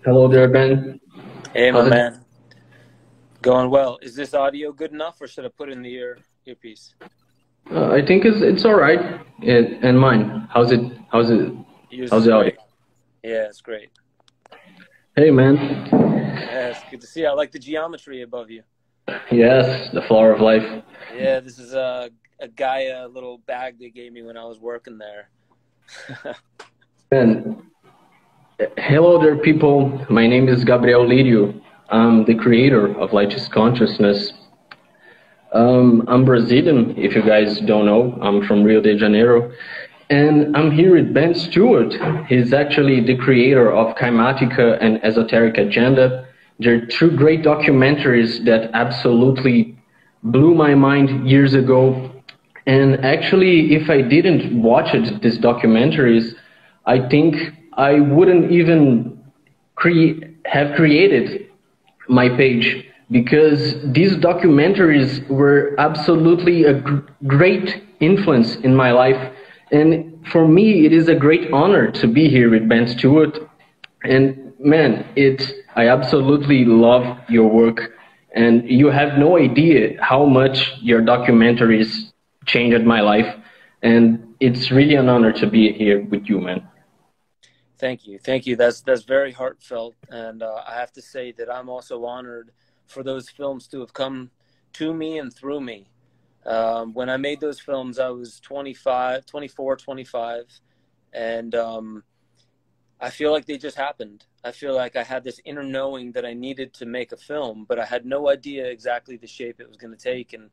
Hello there, Ben. Hey, my How's it? man. Going well. Is this audio good enough, or should I put in the earpiece? I think it's all right. And mine. How's it? How's it? Yours How's is the audio? great. Yeah, it's great. Hey, man. Yeah, it's good to see you. I like the geometry above you. Yes, the flower of life. Yeah, this is a Gaia little bag they gave me when I was working there. Ben, hello there, people. My name is Gabriel Lyrio. I'm the creator of Lightest Consciousness. I'm Brazilian, if you guys don't know. I'm from Rio de Janeiro. And I'm here with Ben Stewart. He's actually the creator of Kymatica and Esoteric Agenda. They're two great documentaries that absolutely blew my mind years ago. And actually, if I didn't watch these documentaries, I think I wouldn't even have created my page because these documentaries were absolutely a great influence in my life. And for me, it is a great honor to be here with Ben Stewart. And man, I absolutely love your work. And you have no idea how much your documentaries changed my life. And it's really an honor to be here with you, man. Thank you, thank you. That's very heartfelt, and I have to say that I'm also honored for those films to have come to me and through me. When I made those films, I was 25, 24, 25, and I feel like they just happened. I feel like I had this inner knowing that I needed to make a film, but I had no idea exactly the shape it was going to take. And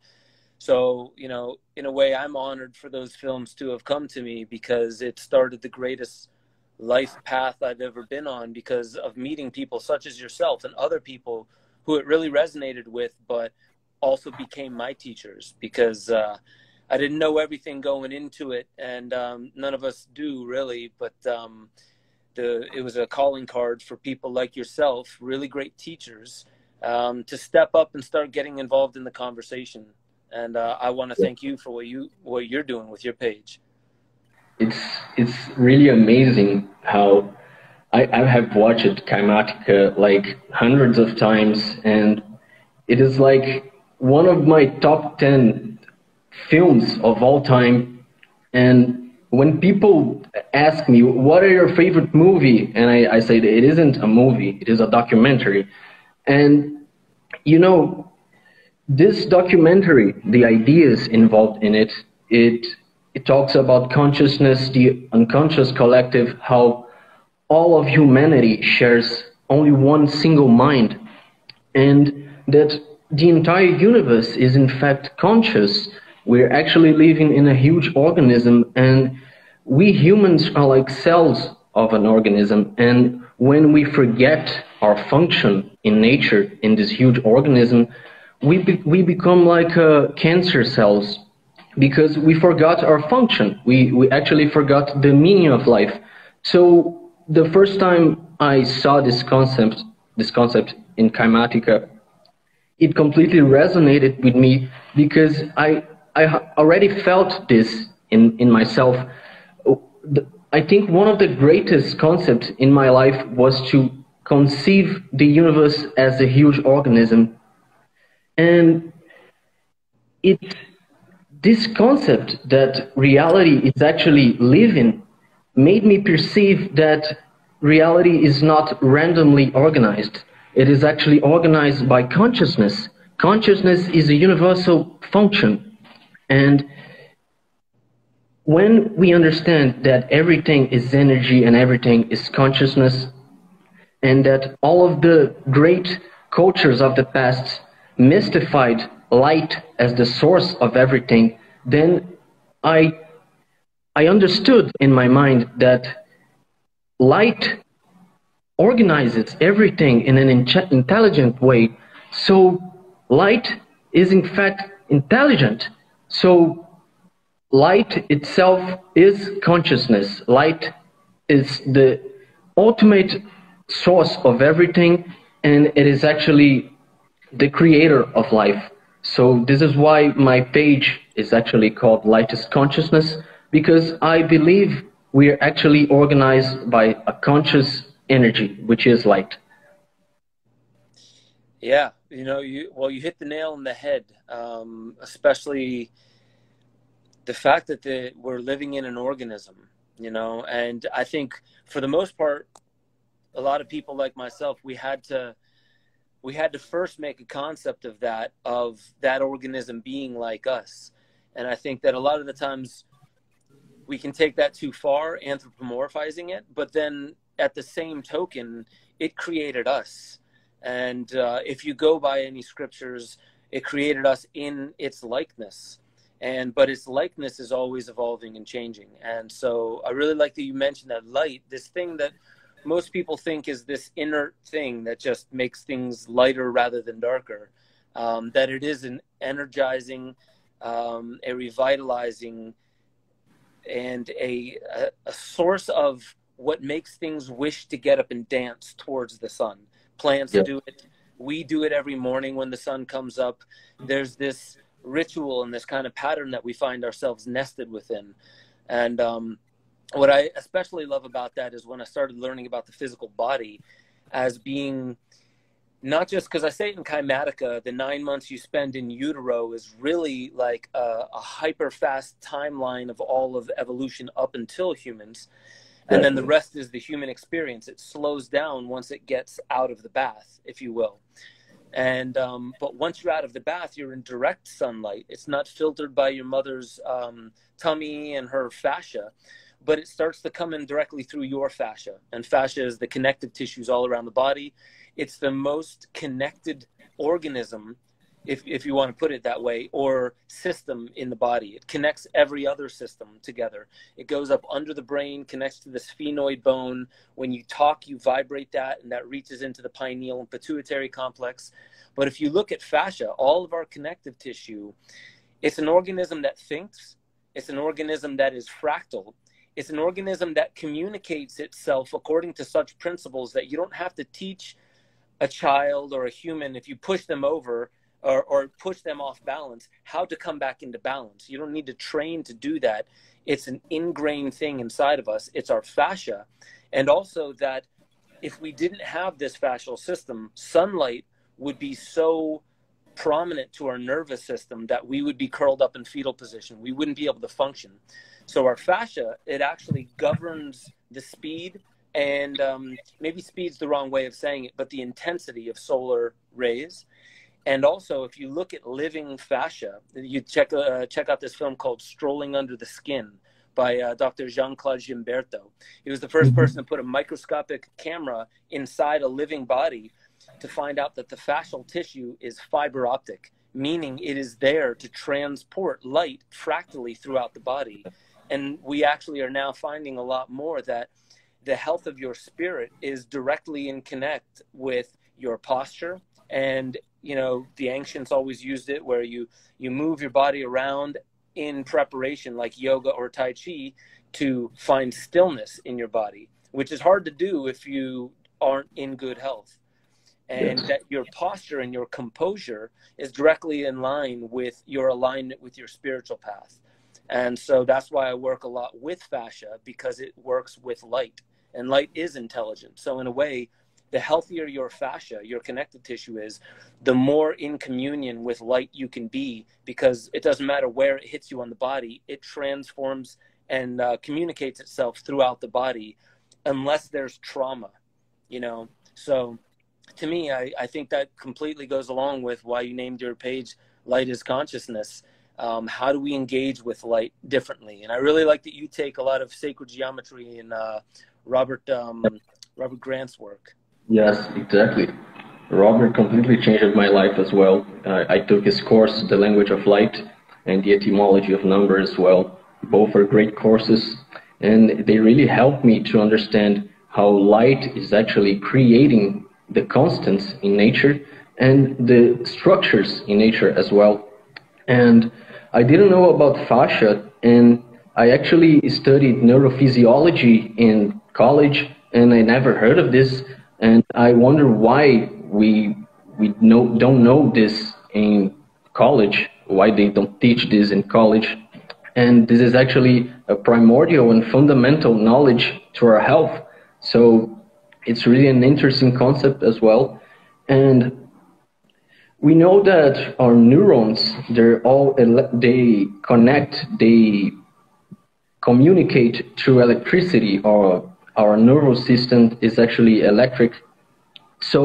so, in a way, I'm honored for those films to have come to me because it started the greatest life path I've ever been on because of meeting people such as yourself and other people who it really resonated with, but also became my teachers because I didn't know everything going into it, and none of us do really, but it was a calling card for people like yourself, really great teachers, to step up and start getting involved in the conversation. And I want to thank you for what you're doing with your page. It's it's really amazing how I have watched Kymatica like hundreds of times, and it is like one of my top 10 films of all time. And when people ask me, what are your favorite movie? And I say that it isn't a movie, it is a documentary. And you know, this documentary, the ideas involved in it, it it talks about consciousness, the unconscious collective, how all of humanity shares only one single mind, and that the entire universe is in fact conscious. We're actually living in a huge organism, and we humans are like cells of an organism. And when we forget our function in nature in this huge organism, we become like cancer cells because we forgot our function. We actually forgot the meaning of life. So the first time I saw this concept in Kymatica, it completely resonated with me because I already felt this in myself. I think one of the greatest concepts in my life was to conceive the universe as a huge organism. And it's this concept that reality is actually living made me perceive that reality is not randomly organized. It is actually organized by consciousness. Consciousness is a universal function. And when we understand that everything is energy and everything is consciousness, and that all of the great cultures of the past mystified light as the source of everything, then I I understood in my mind that light organizes everything in an intelligent way. So light is in fact intelligent. So light itself is consciousness. Light is the ultimate source of everything, and it is actually the creator of life. So this is why my page is actually called Lightest Consciousness, because I believe we are actually organized by a conscious energy, which is light. Yeah, you hit the nail on the head, especially the fact that we're living in an organism, and I think for the most part, a lot of people like myself, we had to first make a concept of that organism being like us. And I think that a lot of the times we can take that too far, anthropomorphizing it, but then at the same token, it created us. And if you go by any scriptures, it created us in its likeness. But its likeness is always evolving and changing. And so I really like that you mentioned that light, this thing that most people think is this inert thing that just makes things lighter rather than darker, that it is an energizing, a revitalizing, and a source of what makes things wish to get up and dance towards the sun. Plants do it. We do it every morning when the sun comes up. There's this ritual and this kind of pattern that we find ourselves nested within. And what I especially love about that is when I started learning about the physical body as being not just, because I say it in Kymatica, the 9 months you spend in utero is really like a hyper fast timeline of all of evolution up until humans. And then the rest is the human experience. It slows down once it gets out of the bath, if you will. And but once you're out of the bath, you're in direct sunlight. It's not filtered by your mother's tummy and her fascia, but it starts to come in directly through your fascia. And fascia is the connective tissues all around the body. It's the most connected organism, if you want to put it that way, or system in the body. It connects every other system together. It goes up under the brain, connects to the sphenoid bone. When you talk, you vibrate that, and that reaches into the pineal and pituitary complex. But if you look at fascia, all of our connective tissue, it's an organism that thinks. It's an organism that is fractal. It's an organism that communicates itself according to such principles that you don't have to teach a child or a human, if you push them over or push them off balance, how to come back into balance. You don't need to train to do that. It's an ingrained thing inside of us. It's our fascia. And also that if we didn't have this fascial system, sunlight would be so prominent to our nervous system that we would be curled up in fetal position. We wouldn't be able to function. So our fascia, it actually governs the speed, and maybe speed's the wrong way of saying it, but the intensity of solar rays. And also, if you look at living fascia, you check out this film called Strolling Under the Skin by Dr. Jean-Claude Gimberto. He was the first person to put a microscopic camera inside a living body to find out that the fascial tissue is fiber optic, meaning it is there to transport light fractally throughout the body. And we actually are now finding a lot more that the health of your spirit is directly in connect with your posture. And, the ancients always used it where you move your body around in preparation, like yoga or Tai Chi, to find stillness in your body, which is hard to do if you aren't in good health. And that your posture and your composure is directly in line with your alignment with your spiritual path. And so that's why I work a lot with fascia, because it works with light, and light is intelligent. So in a way, the healthier your fascia, your connective tissue is, the more in communion with light you can be, because it doesn't matter where it hits you on the body, it transforms and communicates itself throughout the body, unless there's trauma, So to me, I think that completely goes along with why you named your page Light is Consciousness. How do we engage with light differently? And I really like that you take a lot of sacred geometry in Robert Grant's work. Yes, exactly. Robert completely changed my life as well. I took his course, The Language of Light, and The Etymology of Number as well. Both are great courses, and they really helped me to understand how light is actually creating the constants in nature and the structures in nature as well. And I didn't know about fascia, and I actually studied neurophysiology in college, and I never heard of this. And I wonder why we don't know this in college, why they don't teach this in college. And this is actually a primordial and fundamental knowledge to our health. So It's really an interesting concept as well. And we know that our neurons, they connect, they communicate through electricity, or our nervous system is actually electric. So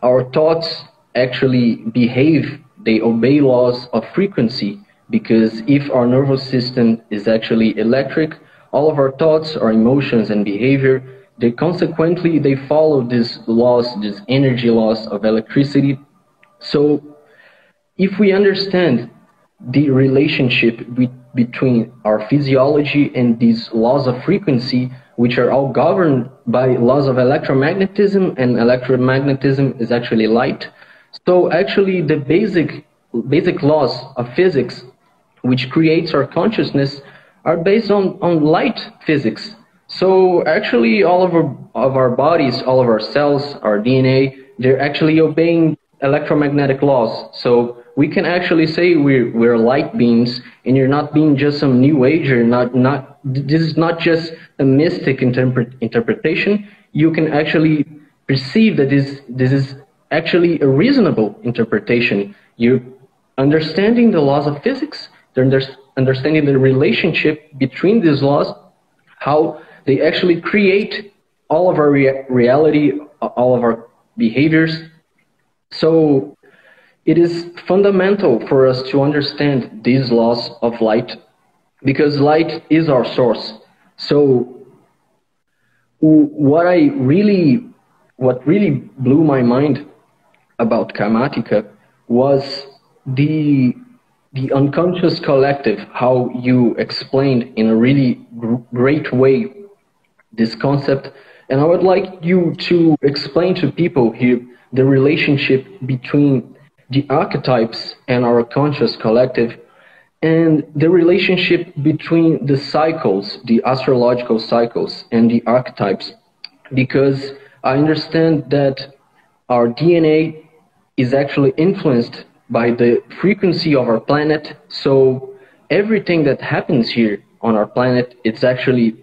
our thoughts actually behave, they obey laws of frequency, because if our nervous system is actually electric, all of our thoughts, our emotions and behavior, they follow these laws, these energy laws of electricity. So if we understand the relationship between our physiology and these laws of frequency, which are all governed by laws of electromagnetism, and electromagnetism is actually light. So actually the basic laws of physics, which creates our consciousness, are based on light physics. So actually all of our bodies, all of our cells, our DNA, they're actually obeying electromagnetic laws. So we can actually say we're light beings, and you're not being just some new ager. This is not just a mystic interpretation. You can actually perceive that this is actually a reasonable interpretation. You're understanding the laws of physics, understanding the relationship between these laws, how they actually create all of our reality, all of our behaviors. So it is fundamental for us to understand these laws of light, because light is our source. So what really blew my mind about Kymatica was the unconscious collective, how you explained in a really great way this concept. And I would like you to explain to people here the relationship between the archetypes and our conscious collective, and the relationship between the cycles, the astrological cycles, and the archetypes. Because I understand that our DNA is actually influenced by the frequency of our planet. So everything that happens here on our planet, it's actually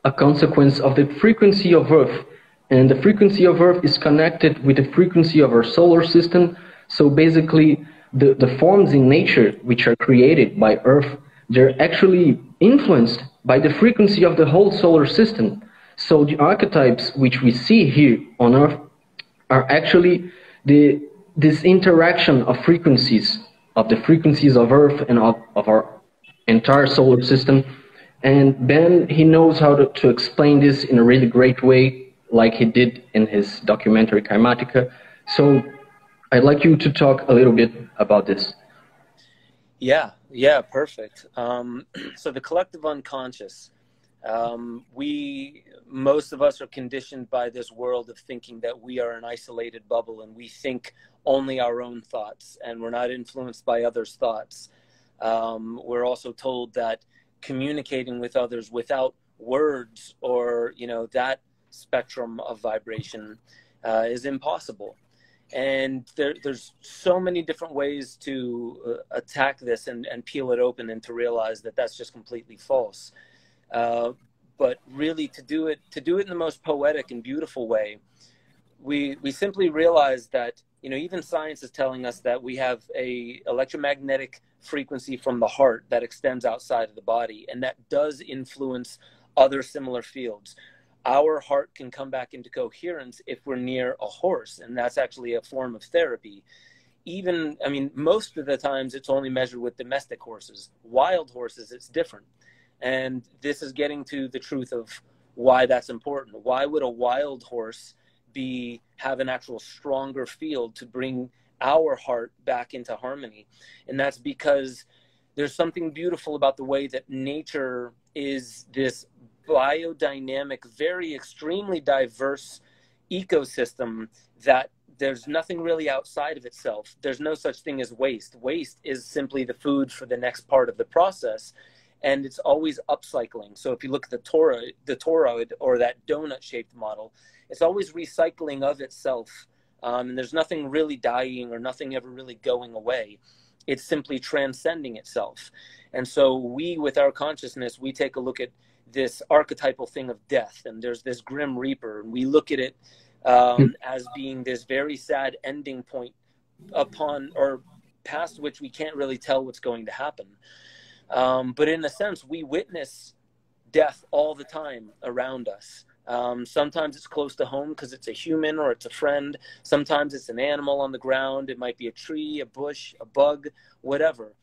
a consequence of the frequency of Earth. And the frequency of Earth is connected with the frequency of our solar system. So basically, the forms in nature which are created by Earth, they're actually influenced by the frequency of the whole solar system. So the archetypes which we see here on Earth are actually this interaction of frequencies, of the frequencies of Earth and of our entire solar system. And Ben, he knows how to explain this in a really great way, like he did in his documentary Kymatica. So I'd like you to talk a little bit about this. Yeah, perfect. So the collective unconscious, most of us are conditioned by this world of thinking that we are an isolated bubble and we think only our own thoughts and we're not influenced by others' thoughts. We're also told that communicating with others without words or, that spectrum of vibration is impossible. And there's so many different ways to attack this and peel it open and to realize that that's just completely false. But really to do it in the most poetic and beautiful way, we simply realize that, even science is telling us that we have a electromagnetic frequency from the heart that extends outside of the body, and that does influence other similar fields. Our heart can come back into coherence if we're near a horse, and that's actually a form of therapy. Most of the times it's only measured with domestic horses. Wild horses, it's different. And this is getting to the truth of why that's important. Why would a wild horse have an actual stronger field to bring our heart back into harmony? And that's because there's something beautiful about the way that nature is this biodynamic, very extremely diverse ecosystem that there's nothing really outside of itself. There's no such thing as waste. Waste is simply the food for the next part of the process, and it's always upcycling. So if you look at the toroid or that donut-shaped model, it's always recycling of itself, and there's nothing really dying or nothing ever really going away. It's simply transcending itself. And so we, with our consciousness, we take a look at this archetypal thing of death, and there's this grim reaper, and we look at it as being this very sad ending point upon or past which we can't really tell what's going to happen. But in a sense, we witness death all the time around us. Sometimes it's close to home because it's a human or it's a friend. Sometimes it's an animal on the ground. It might be a tree, a bush, a bug, whatever.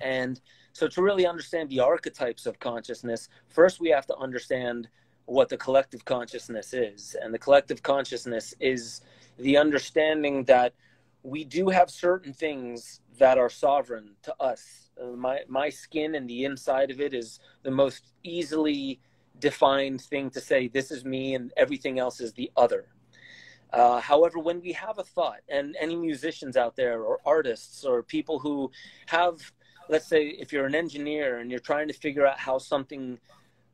And so to really understand the archetypes of consciousness, first we have to understand what the collective consciousness is. And the collective consciousness is the understanding that we do have certain things that are sovereign to us. My skin and the inside of it is the most easily defined thing to say, this is me and everything else is the other. However, when we have a thought, and any musicians out there or artists or people who have, let's say, if you're an engineer and you're trying to figure out how something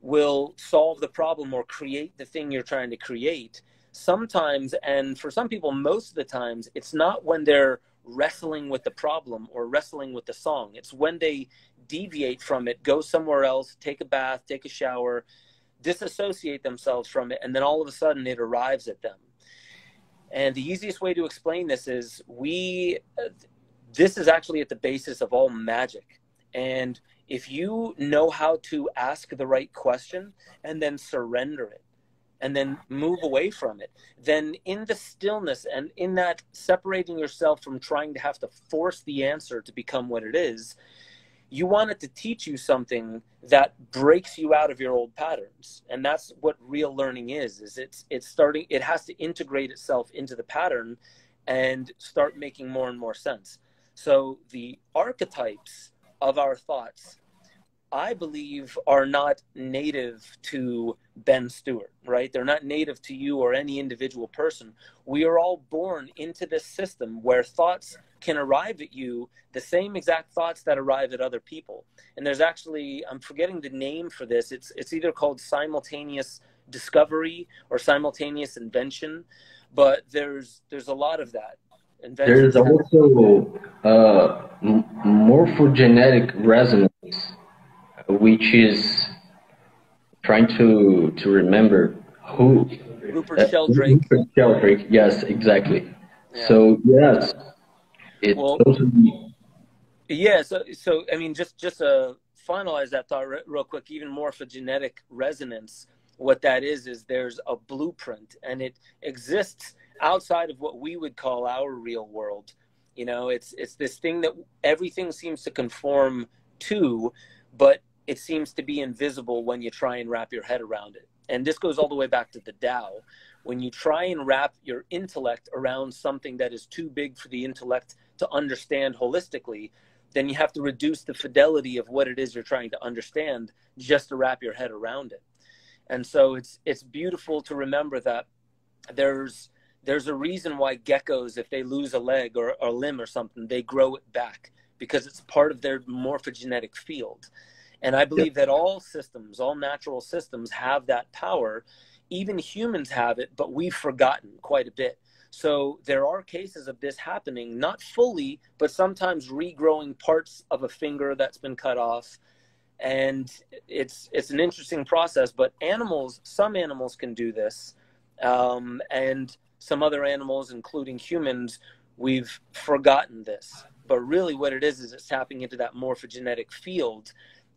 will solve the problem or create the thing you're trying to create, sometimes, and for some people, most of the times, it's not when they're wrestling with the problem or wrestling with the song. It's when they deviate from it, go somewhere else, take a bath, take a shower, disassociate themselves from it, and then all of a sudden it arrives at them. And the easiest way to explain this is this is actually at the basis of all magic. And if you know how to ask the right question and then surrender it and then move away from it, then in the stillness and in that separating yourself from trying to have to force the answer to become what it is, you want it to teach you something that breaks you out of your old patterns. And that's what real learning is it has to integrate itself into the pattern and start making more and more sense. So the archetypes of our thoughts, I believe, are not native to Ben Stewart, right? They're not native to you or any individual person. We are all born into this system where thoughts can arrive at you, the same exact thoughts that arrive at other people. And there's actually, I'm forgetting the name for this. It's either called simultaneous discovery or simultaneous invention, but there's a lot of that. There's also morphogenetic resonance, which is trying to remember who. Rupert Sheldrake. Rupert Sheldrake, yes, exactly. Yeah. So yes, it totally. Yeah. So I mean, just to finalize that thought real quick, even morphogenetic resonance. What that is there's a blueprint, and it exists outside of what we would call our real world. You know, it's this thing that everything seems to conform to, but it seems to be invisible when you try and wrap your head around it. And this goes all the way back to the Tao. When you try and wrap your intellect around something that is too big for the intellect to understand holistically, then you have to reduce the fidelity of what it is you're trying to understand just to wrap your head around it. And so it's beautiful to remember that there's a reason why geckos, if they lose a leg or a limb or something, they grow it back, because it's part of their morphogenetic field. And I believe that all systems, all natural systems have that power. Even humans have it, but we've forgotten quite a bit. So there are cases of this happening, not fully, but sometimes regrowing parts of a finger that's been cut off. And it's an interesting process, but some animals can do this. And some other animals, including humans, we've forgotten this. But really what it is it's tapping into that morphogenetic field,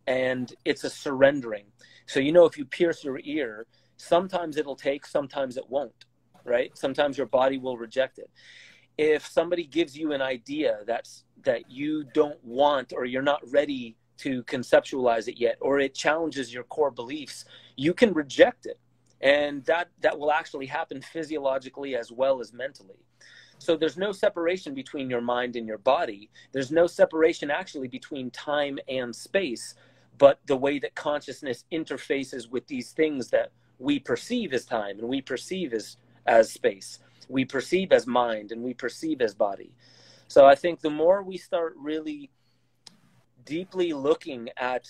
and it's a surrendering. So, you know, if you pierce your ear, sometimes it'll take, sometimes it won't, right? Sometimes your body will reject it. If somebody gives you an idea that you don't want, or you're not ready to conceptualize it yet, or it challenges your core beliefs, you can reject it. And that will actually happen physiologically as well as mentally. So there's no separation between your mind and your body. There's no separation actually between time and space, but the way that consciousness interfaces with these things that we perceive as time and we perceive as space, we perceive as mind, and we perceive as body. So I think the more we start really deeply looking at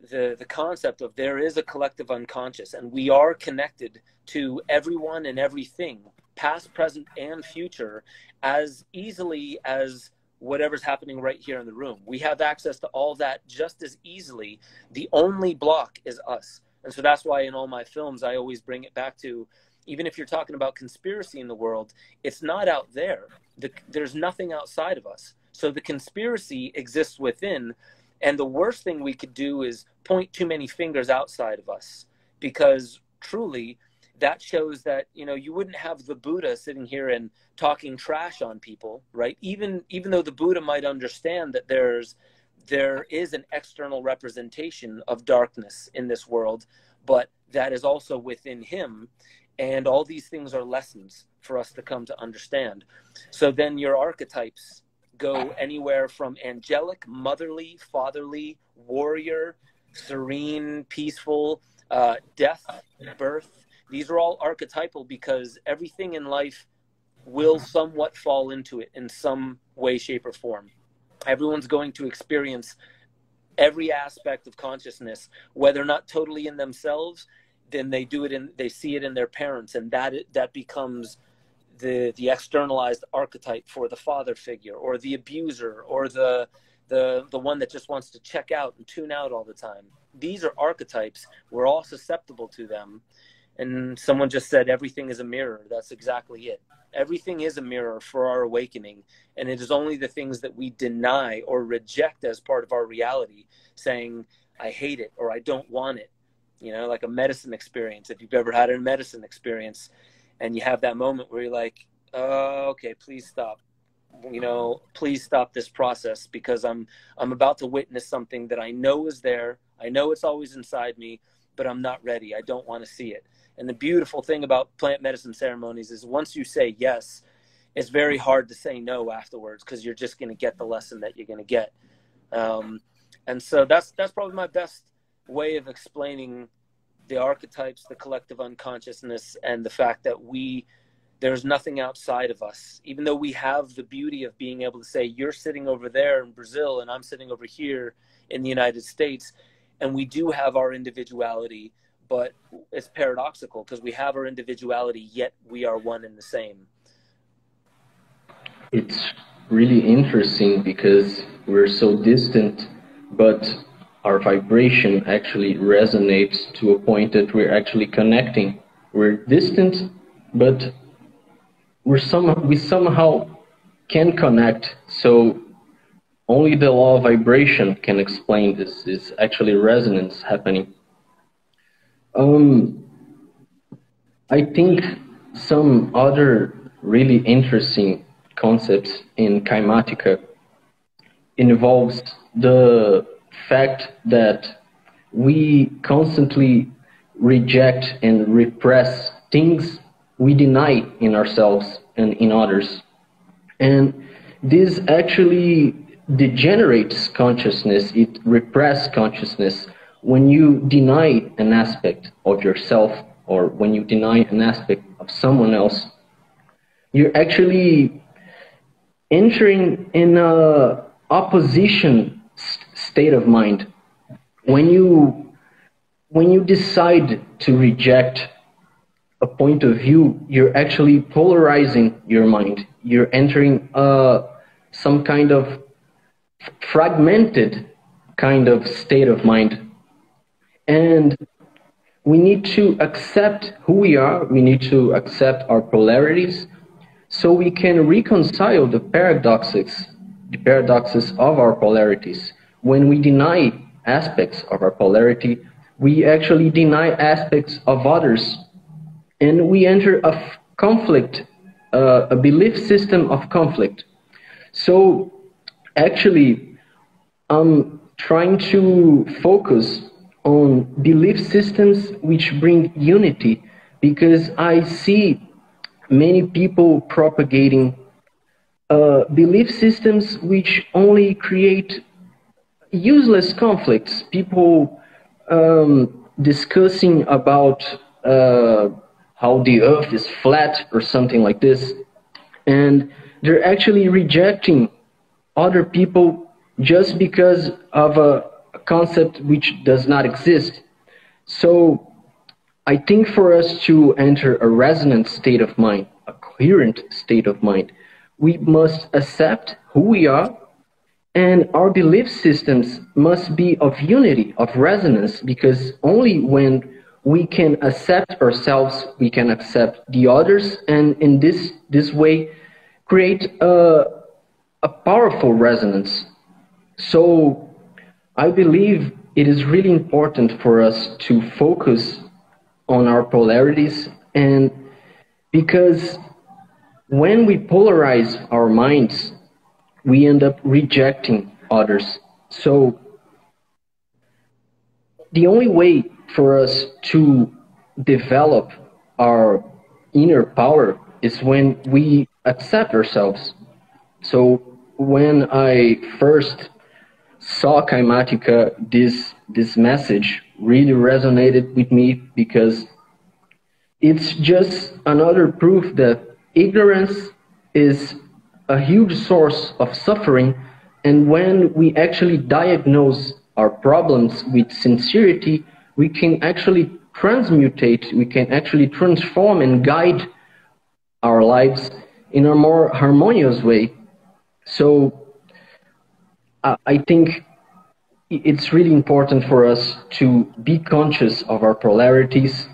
the concept of there is a collective unconscious, and we are connected to everyone and everything, past, present, and future, as easily as whatever's happening right here in the room. We have access to all that just as easily. The only block is us. And so that's why in all my films, I always bring it back to, even if you're talking about conspiracy in the world, it's not out there. There's nothing outside of us. So the conspiracy exists within. And the worst thing we could do is point too many fingers outside of us, because truly that shows that, you know, you wouldn't have the Buddha sitting here and talking trash on people, right? Even though the Buddha might understand that there is an external representation of darkness in this world, but that is also within him. And all these things are lessons for us to come to understand. So then your archetypes go anywhere from angelic, motherly, fatherly, warrior, serene, peaceful, death, birth. These are all archetypal because everything in life will somewhat fall into it in some way, shape, or form. Everyone's going to experience every aspect of consciousness, whether not totally in themselves, then they see it in their parents, and that becomes the externalized archetype for the father figure, or the abuser, or the one that just wants to check out and tune out all the time. These are archetypes. We're all susceptible to them. And someone just said everything is a mirror. That's exactly it. Everything is a mirror for our awakening, and it is only the things that we deny or reject as part of our reality, saying, I hate it, or I don't want it. You know, like a medicine experience. If you've ever had a medicine experience and you have that moment where you're like, oh, okay, please stop. You know, please stop this process, because I'm about to witness something that I know is there. I know it's always inside me, but I'm not ready. I don't want to see it. And the beautiful thing about plant medicine ceremonies is once you say yes, it's very hard to say no afterwards, because you're just going to get the lesson that you're going to get. And so that's probably my best way of explaining the archetypes, the collective unconsciousness, and the fact that there's nothing outside of us. Even though we have the beauty of being able to say, you're sitting over there in Brazil and I'm sitting over here in the United States, and we do have our individuality, but it's paradoxical because we have our individuality, yet we are one and the same. It's really interesting because we're so distant, but our vibration actually resonates to a point that we're actually connecting. We're distant, but we somehow can connect. So only the law of vibration can explain this. It's actually resonance happening. I think some other really interesting concepts in Kymatica involves the fact that we constantly reject and repress things we deny in ourselves and in others. And this actually degenerates consciousness, it represses consciousness. When you deny an aspect of yourself, or when you deny an aspect of someone else, you're actually entering in a opposition state of mind. When you decide to reject a point of view, you're actually polarizing your mind. You're entering some kind of fragmented kind of state of mind. And we need to accept who we are. We need to accept our polarities so we can reconcile the paradoxes of our polarities. When we deny aspects of our polarity, we actually deny aspects of others. And we enter a conflict, a belief system of conflict. So actually, I'm trying to focus on belief systems which bring unity, because I see many people propagating belief systems which only create useless conflicts. People discussing about how the earth is flat or something like this, and they're actually rejecting other people just because of a concept which does not exist. So I think for us to enter a resonant state of mind, a coherent state of mind, we must accept who we are, and our belief systems must be of unity, of resonance, because only when we can accept ourselves, we can accept the others, and in this way create a powerful resonance. So I believe it is really important for us to focus on our polarities, and because when we polarize our minds, we end up rejecting others. So the only way for us to develop our inner power is when we accept ourselves. So when I first saw Kymatica, this message really resonated with me because it's just another proof that ignorance is a huge source of suffering, and when we actually diagnose our problems with sincerity, we can actually transmutate, we can actually transform and guide our lives in a more harmonious way. So I think it's really important for us to be conscious of our polarities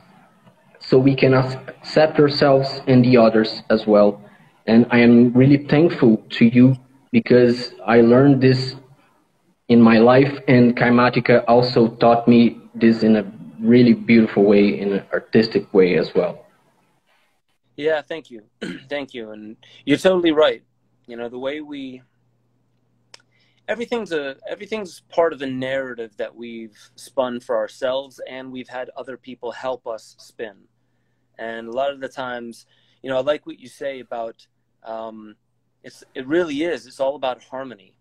so we can accept ourselves and the others as well. And I am really thankful to you because I learned this in my life, and Kymatica also taught me this in a really beautiful way, in an artistic way as well. Yeah, thank you. Thank you. And you're totally right. You know, the way everything's part of a narrative that we've spun for ourselves, and we've had other people help us spin. And a lot of the times, you know, I like what you say about it really is. It's all about harmony.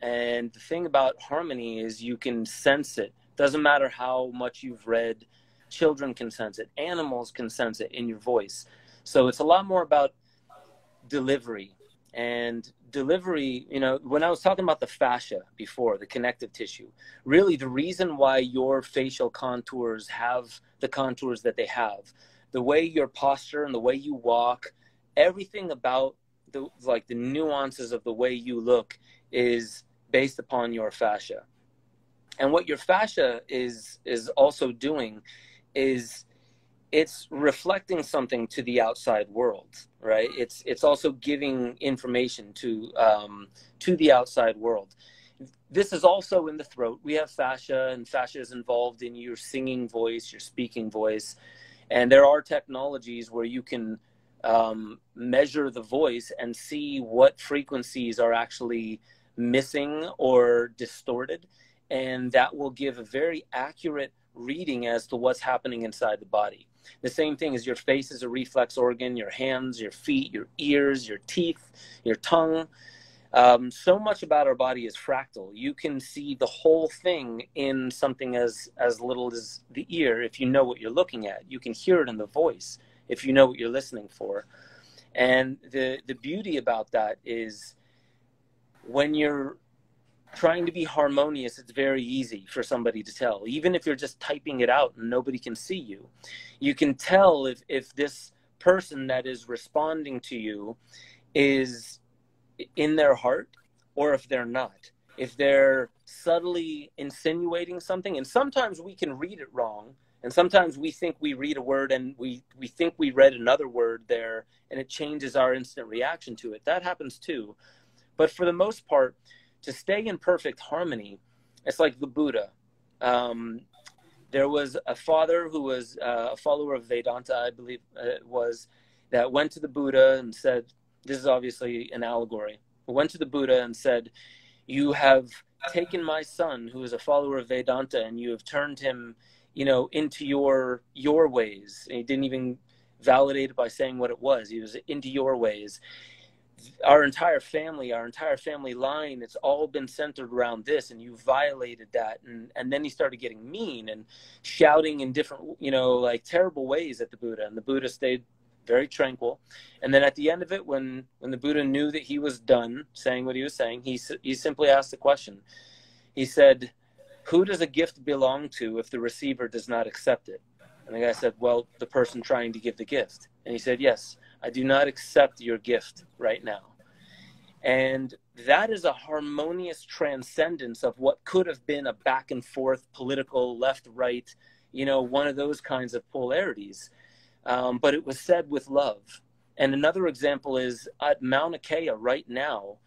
And the thing about harmony is you can sense it. Doesn't matter how much you've read. Children can sense it. Animals can sense it in your voice. So it's a lot more about delivery. And delivery, you know, when I was talking about the fascia before, the connective tissue, really the reason why your facial contours have the contours that they have, the way your posture and the way you walk, everything about the nuances of the way you look is based upon your fascia. And what your fascia is also doing is it's reflecting something to the outside world, right? It's also giving information to the outside world. This is also in the throat. We have fascia, and fascia is involved in your singing voice, your speaking voice. And there are technologies where you can measure the voice and see what frequencies are actually missing or distorted. And that will give a very accurate reading as to what's happening inside the body. The same thing as your face is a reflex organ, your hands, your feet, your ears, your teeth, your tongue. So much about our body is fractal. You can see the whole thing in something as little as the ear if you know what you're looking at. You can hear it in the voice if you know what you're listening for. And the beauty about that is when you're trying to be harmonious, it's very easy for somebody to tell. Even if you're just typing it out and nobody can see you, you can tell if this person that is responding to you is in their heart or if they're not. If they're subtly insinuating something, and sometimes we can read it wrong, and sometimes we think we read a word and we think we read another word there, and it changes our instant reaction to it. That happens too. But for the most part, to stay in perfect harmony, it's like the Buddha. There was a father who was a follower of Vedanta, I believe it was, that went to the Buddha and said, this is obviously an allegory, went to the Buddha and said, you have taken my son, who is a follower of Vedanta, and you have turned him, you know, into your ways. And he didn't even validate it by saying what it was. He was into your ways. Our entire family line, it's all been centered around this, and you violated that. And then he started getting mean and shouting in different, you know, like terrible ways at the Buddha. And the Buddha stayed very tranquil. And then at the end of it, when the Buddha knew that he was done saying what he was saying, he simply asked the question. He said, who does a gift belong to if the receiver does not accept it? And the guy said, well, the person trying to give the gift. And he said, yes, I do not accept your gift right now. And that is a harmonious transcendence of what could have been a back and forth political left, right, one of those kinds of polarities. But it was said with love. And another example is at Mauna Kea right now.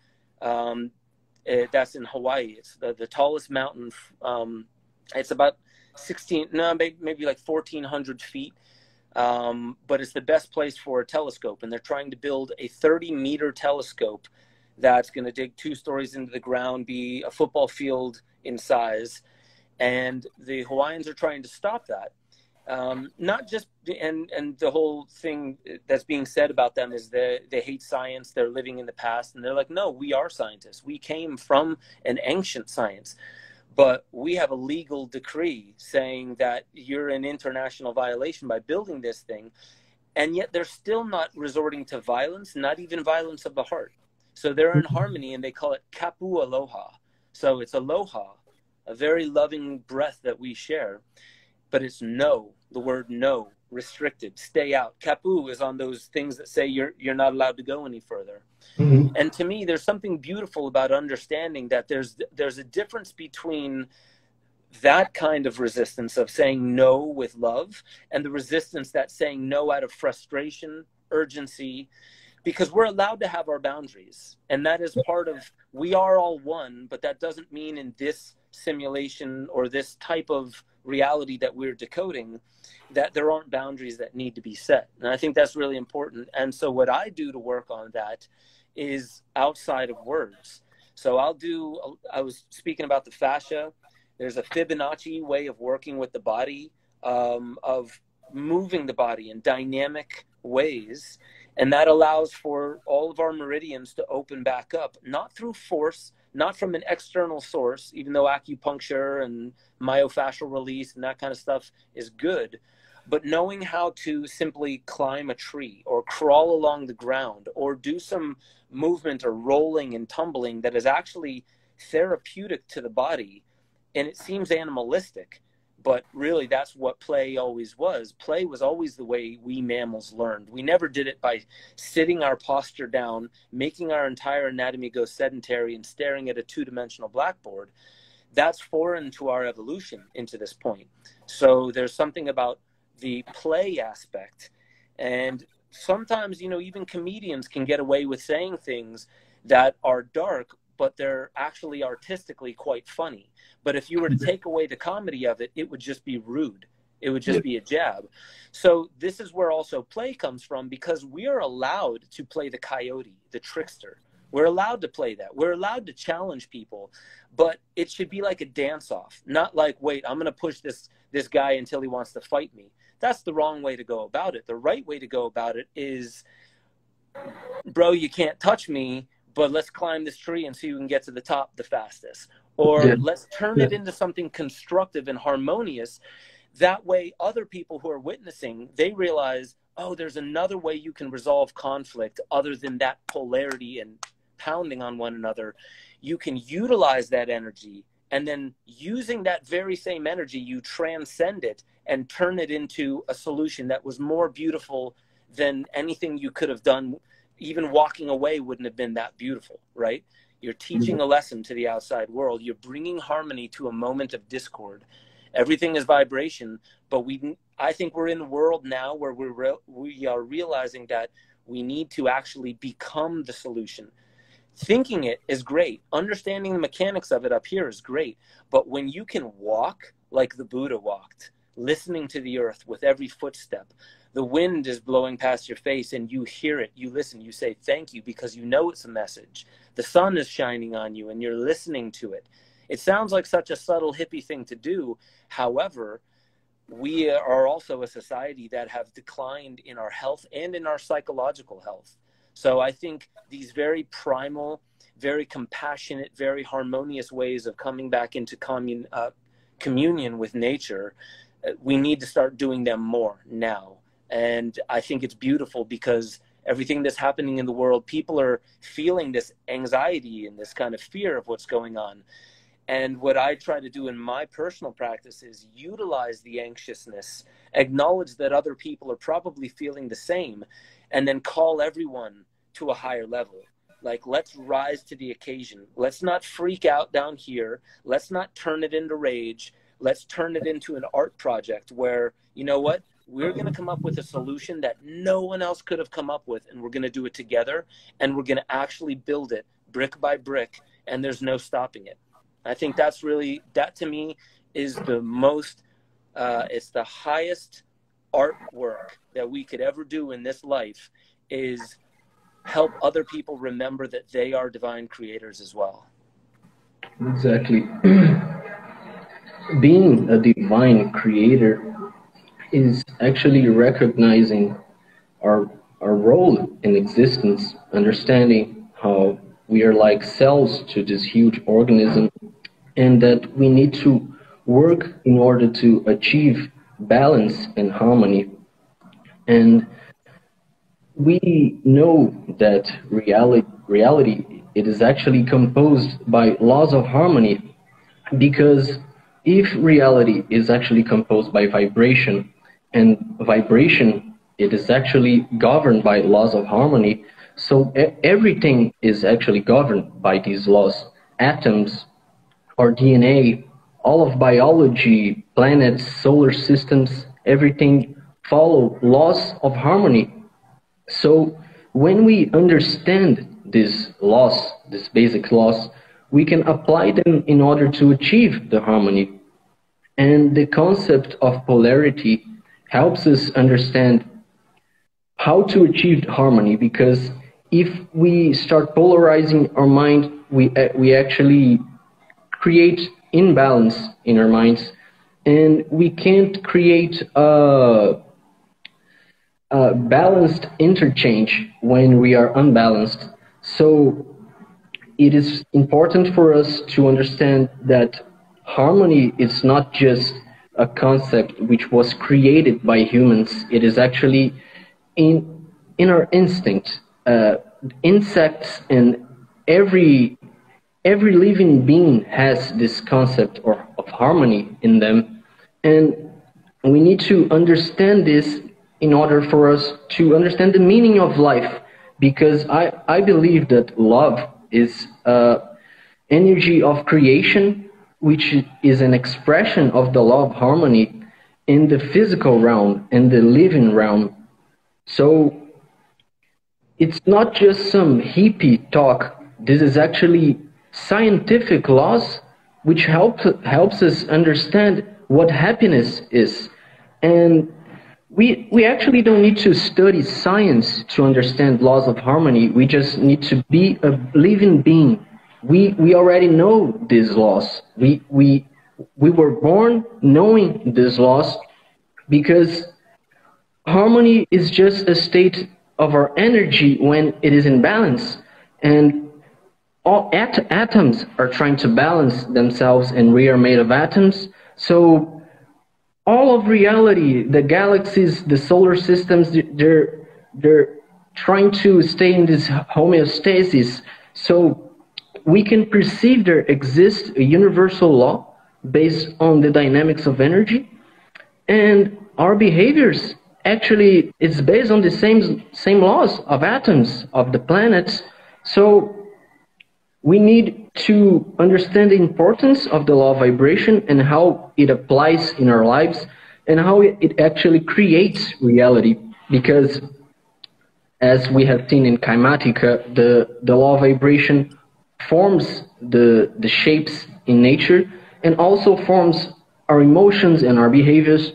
That's in Hawaii. It's the tallest mountain. It's about maybe like 1,400 feet. But it's the best place for a telescope. And they're trying to build a 30-meter telescope that's going to dig 2 stories into the ground, be a football field in size. And the Hawaiians are trying to stop that. Not just, and the whole thing that's being said about them is they hate science. They're living in the past. And they're like, no, we are scientists. We came from an ancient science. But we have a legal decree saying that you're in international violation by building this thing. And yet they're still not resorting to violence, not even violence of the heart. So they're in harmony, and they call it kapu aloha. So it's aloha, a very loving breath that we share. But it's no, the word no, restricted, stay out. Kapu is on those things that say you're not allowed to go any further. Mm-hmm. And to me, there's something beautiful about understanding that there's a difference between that kind of resistance of saying no with love and the resistance that's saying no out of frustration, urgency, because we're allowed to have our boundaries. And that is part of, we are all one, but that doesn't mean in this simulation or this type of reality that we're decoding that there aren't boundaries that need to be set. And I think that's really important. And so what I do to work on that is outside of words. So I was speaking about the fascia. There's a Fibonacci way of working with the body, of moving the body in dynamic ways. And that allows for all of our meridians to open back up, not through force, not from an external source, even though acupuncture and myofascial release and that kind of stuff is good, but knowing how to simply climb a tree or crawl along the ground or do some movement or rolling and tumbling that is actually therapeutic to the body. And it seems animalistic, but really that's what play always was. Play was always the way we mammals learned. We never did it by sitting our posture down, making our entire anatomy go sedentary and staring at a 2-dimensional blackboard. That's foreign to our evolution into this point. So there's something about the play aspect. And sometimes, even comedians can get away with saying things that are dark, but they're actually artistically quite funny. But if you were to take away the comedy of it, it would just be rude. It would just be a jab. So this is where also play comes from, because we are allowed to play the coyote, the trickster. We're allowed to play that. We're allowed to challenge people, but it should be like a dance-off, not like, wait, I'm going to push this guy until he wants to fight me. That's the wrong way to go about it. The right way to go about it is, bro, you can't touch me, but let's climb this tree and see who can get to the top the fastest. Or let's turn it into something constructive and harmonious. That way, other people who are witnessing, they realize, oh, there's another way you can resolve conflict other than that polarity and pounding on one another. You can utilize that energy, and then using that very same energy, you transcend it and turn it into a solution that was more beautiful than anything you could have done. Even walking away wouldn't have been that beautiful, right? You're teaching a lesson to the outside world. You're bringing harmony to a moment of discord. Everything is vibration, but I think we're in a world now where we are realizing that we need to actually become the solution. Thinking it is great. Understanding the mechanics of it up here is great. But when you can walk like the Buddha walked, listening to the earth with every footstep, the wind is blowing past your face and you hear it, you listen, you say thank you because you know it's a message. The sun is shining on you and you're listening to it. It sounds like such a subtle hippie thing to do. However, we are also a society that have declined in our health and in our psychological health. So I think these very primal, very compassionate, very harmonious ways of coming back into communion with nature, we need to start doing them more now. And I think it's beautiful because everything that's happening in the world, people are feeling this anxiety and this kind of fear of what's going on. And what I try to do in my personal practice is utilize the anxiousness, acknowledge that other people are probably feeling the same, and then call everyone to a higher level. Like, let's rise to the occasion. Let's not freak out down here. Let's not turn it into rage, let's turn it into an art project where, you know what, we're going to come up with a solution that no one else could have come up with, and we're going to do it together, and we're going to actually build it brick by brick, and there's no stopping it. I think that's really, that to me is the most, it's the highest artwork that we could ever do in this life, is help other people remember that they are divine creators as well. Exactly. Being a divine creator is actually recognizing our role in existence, understanding how we are like cells to this huge organism, and that we need to work in order to achieve balance and harmony. And we know that reality it is actually composed by laws of harmony, because if reality is actually composed by vibration, and vibration it is actually governed by laws of harmony, so everything is actually governed by these laws. Atoms, our DNA, all of biology, planets, solar systems, everything follow laws of harmony. So when we understand these laws, these basic laws, we can apply them in order to achieve the harmony. And the concept of polarity helps us understand how to achieve harmony, because if we start polarizing our mind, we actually create imbalance in our minds, and we can't create a balanced interchange when we are unbalanced. So it is important for us to understand that harmony is not just a concept which was created by humans. It is actually in our instinct. Insects and every living being has this concept of harmony in them, and we need to understand this in order for us to understand the meaning of life, because I believe that love is energy of creation, which is an expression of the law of harmony in the physical realm and the living realm. So it's not just some hippie talk. This is actually scientific laws which helps us understand what happiness is. And we actually don't need to study science to understand laws of harmony. We just need to be a living being. We already know these laws. We were born knowing these laws, because harmony is just a state of our energy when it is in balance. And all atoms are trying to balance themselves, and we are made of atoms. So all of reality, the galaxies, the solar systems, they're trying to stay in this homeostasis. So we can perceive there exists a universal law based on the dynamics of energy, and our behaviors actually is based on the same laws of atoms, of the planets. So we need to understand the importance of the law of vibration and how it applies in our lives, and how it actually creates reality. Because as we have seen in Kymatica, the law of vibration forms the shapes in nature, and also forms our emotions and our behaviors.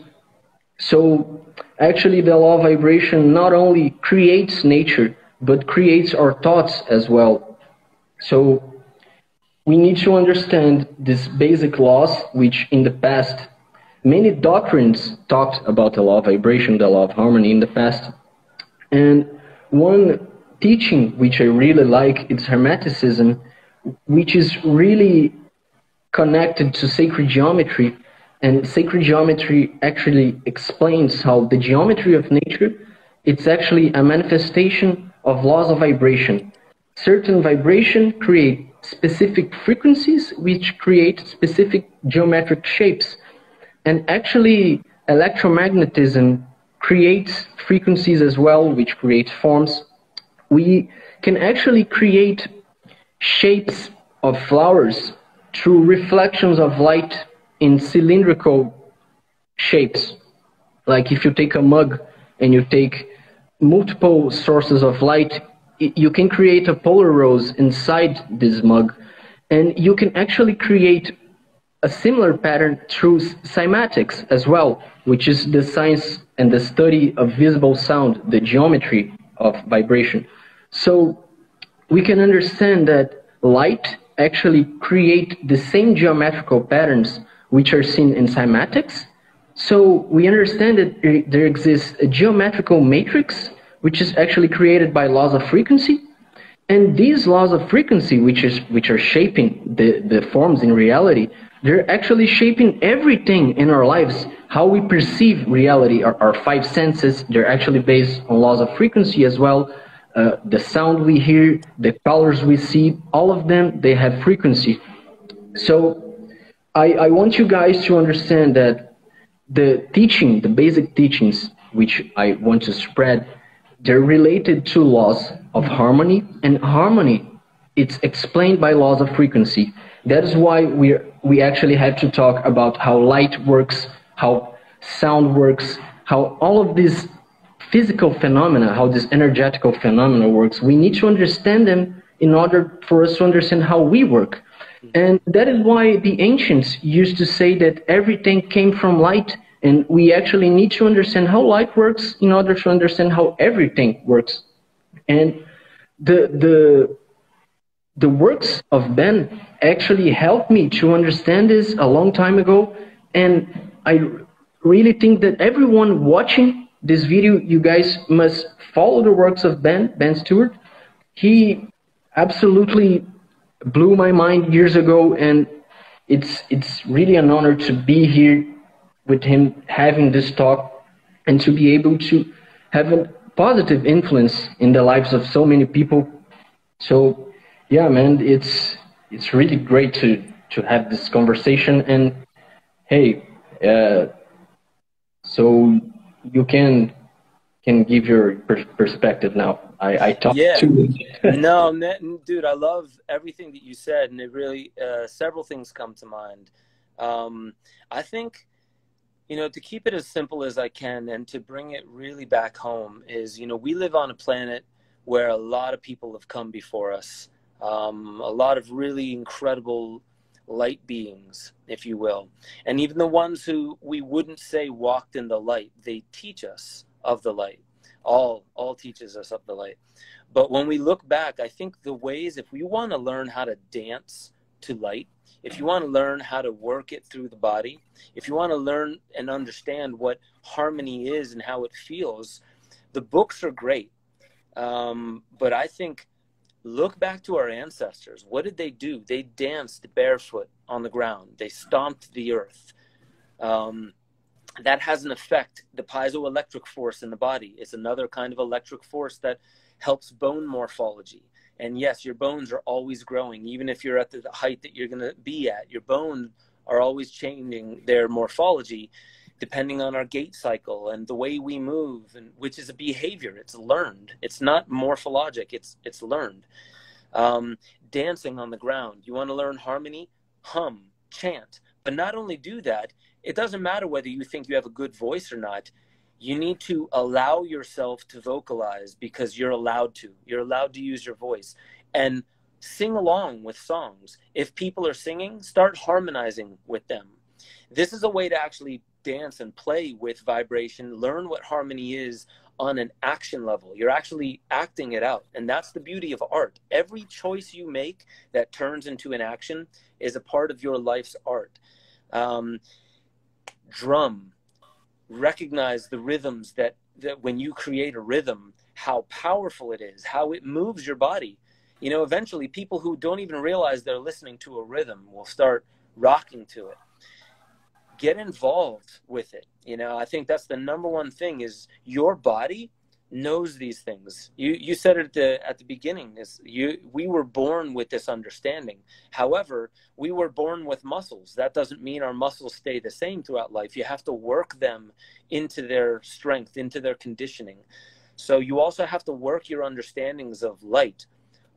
So actually the law of vibration not only creates nature, but creates our thoughts as well. So we need to understand these basic laws, which in the past, many doctrines talked about the law of vibration, the law of harmony in the past. And one teaching which I really like is Hermeticism, which is really connected to sacred geometry. And sacred geometry actually explains how the geometry of nature, it's actually a manifestation of laws of vibration. Certain vibration create specific frequencies which create specific geometric shapes. And actually electromagnetism creates frequencies as well, which create forms. We can actually create shapes of flowers through reflections of light in cylindrical shapes. Like if you take a mug and you take multiple sources of light, you can create a polar rose inside this mug, and you can actually create a similar pattern through cymatics as well, which is the science and the study of visible sound, the geometry of vibration. So we can understand that light actually create the same geometrical patterns which are seen in cymatics. So we understand that there exists a geometrical matrix which is actually created by laws of frequency, and these laws of frequency, which are shaping the forms in reality, they're actually shaping everything in our lives. How we perceive reality, our five senses, they're actually based on laws of frequency as well. The sound we hear, the colors we see, all of them, they have frequency. So I want you guys to understand that the teaching, the basic teachings, which I want to spread, they're related to laws of harmony, and harmony, it's explained by laws of frequency. That is why we actually have to talk about how light works, how sound works, how all of these physical phenomena, how this energetical phenomena works. We need to understand them in order for us to understand how we work. And that is why the ancients used to say that everything came from light, and we actually need to understand how light works in order to understand how everything works. And the works of Ben actually helped me to understand this a long time ago, and I really think that everyone watching this video, you guys must follow the works of Ben Stewart. He absolutely blew my mind years ago, and it's really an honor to be here with him having this talk and to be able to have a positive influence in the lives of so many people. So yeah, man, it's really great to have this conversation. And hey, so you can give your perspective now. I talked too much. No, dude, I love everything that you said, and it really several things come to mind. I think, you know, to keep it as simple as I can and to bring it really back home is, you know, we live on a planet where a lot of people have come before us, a lot of really incredible light beings, if you will, and even the ones who we wouldn't say walked in the light, they teach us of the light. All teaches us of the light. But when we look back, I think the ways, if we want to learn how to dance to light, if you want to learn how to work it through the body, if you want to learn and understand what harmony is and how it feels, the books are great. But I think, look back to our ancestors. What did they do? They danced barefoot on the ground. They stomped the earth. That has an effect. The piezoelectric force in the body is another kind of electric force that helps bone morphology. And yes, your bones are always growing. Even if you're at the height that you're going to be at, your bones are always changing their morphology depending on our gait cycle and the way we move, and which is a behavior. It's learned. It's not morphologic. It's learned. Dancing on the ground. You want to learn harmony? Hum, chant. But not only do that, it doesn't matter whether you think you have a good voice or not. You need to allow yourself to vocalize because you're allowed to. You're allowed to use your voice and sing along with songs. If people are singing, start harmonizing with them. This is a way to actually dance and play with vibration, learn what harmony is on an action level. You're actually acting it out. And that's the beauty of art. Every choice you make that turns into an action is a part of your life's art. Drum. Recognize the rhythms that when you create a rhythm, how powerful it is, how it moves your body. You know, eventually people who don't even realize they're listening to a rhythm will start rocking to it. Get involved with it. You know, I think that's the number one thing is your body knows these things. You said it at the beginning, is we were born with this understanding. However, we were born with muscles. That doesn't mean our muscles stay the same throughout life. You have to work them into their strength, into their conditioning. So you also have to work your understandings of light,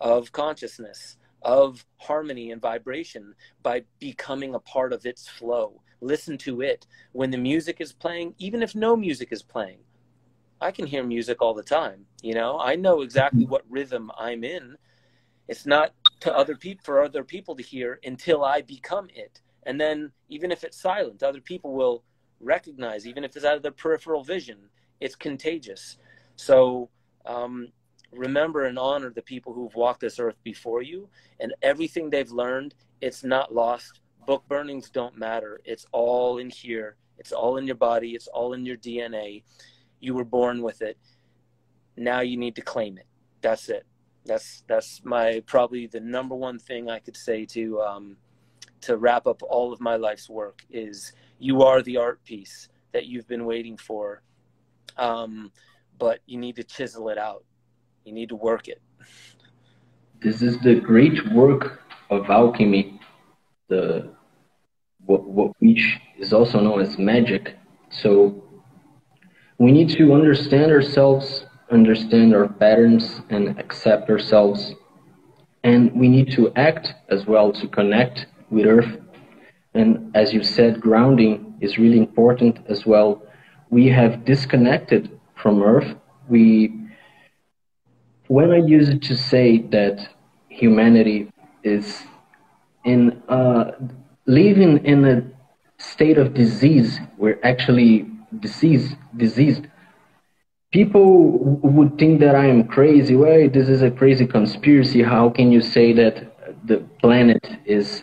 of consciousness, of harmony and vibration by becoming a part of its flow, listen to it. When the music is playing, even if no music is playing, I can hear music all the time. You know, I know exactly what rhythm I'm in. It's not to other people, for other people to hear until I become it. And then even if it's silent, other people will recognize, even if it's out of their peripheral vision, it's contagious. So remember and honor the people who've walked this earth before you, and everything they've learned, it's not lost. Book burnings don't matter. It's all in here. It's all in your body. It's all in your DNA. You were born with it. Now you need to claim it. That's it. That's my probably the number one thing I could say to wrap up all of my life's work is you are the art piece that you've been waiting for, but you need to chisel it out. You need to work it. This is the great work of alchemy, the which is also known as magic. So we need to understand ourselves, understand our patterns, and accept ourselves. And we need to act as well to connect with Earth. And as you said, grounding is really important as well. We have disconnected from Earth. When I used to say that humanity is in living in a state of disease, we're actually diseased. People would think that I am crazy. Well, this is a crazy conspiracy. How can you say that the planet is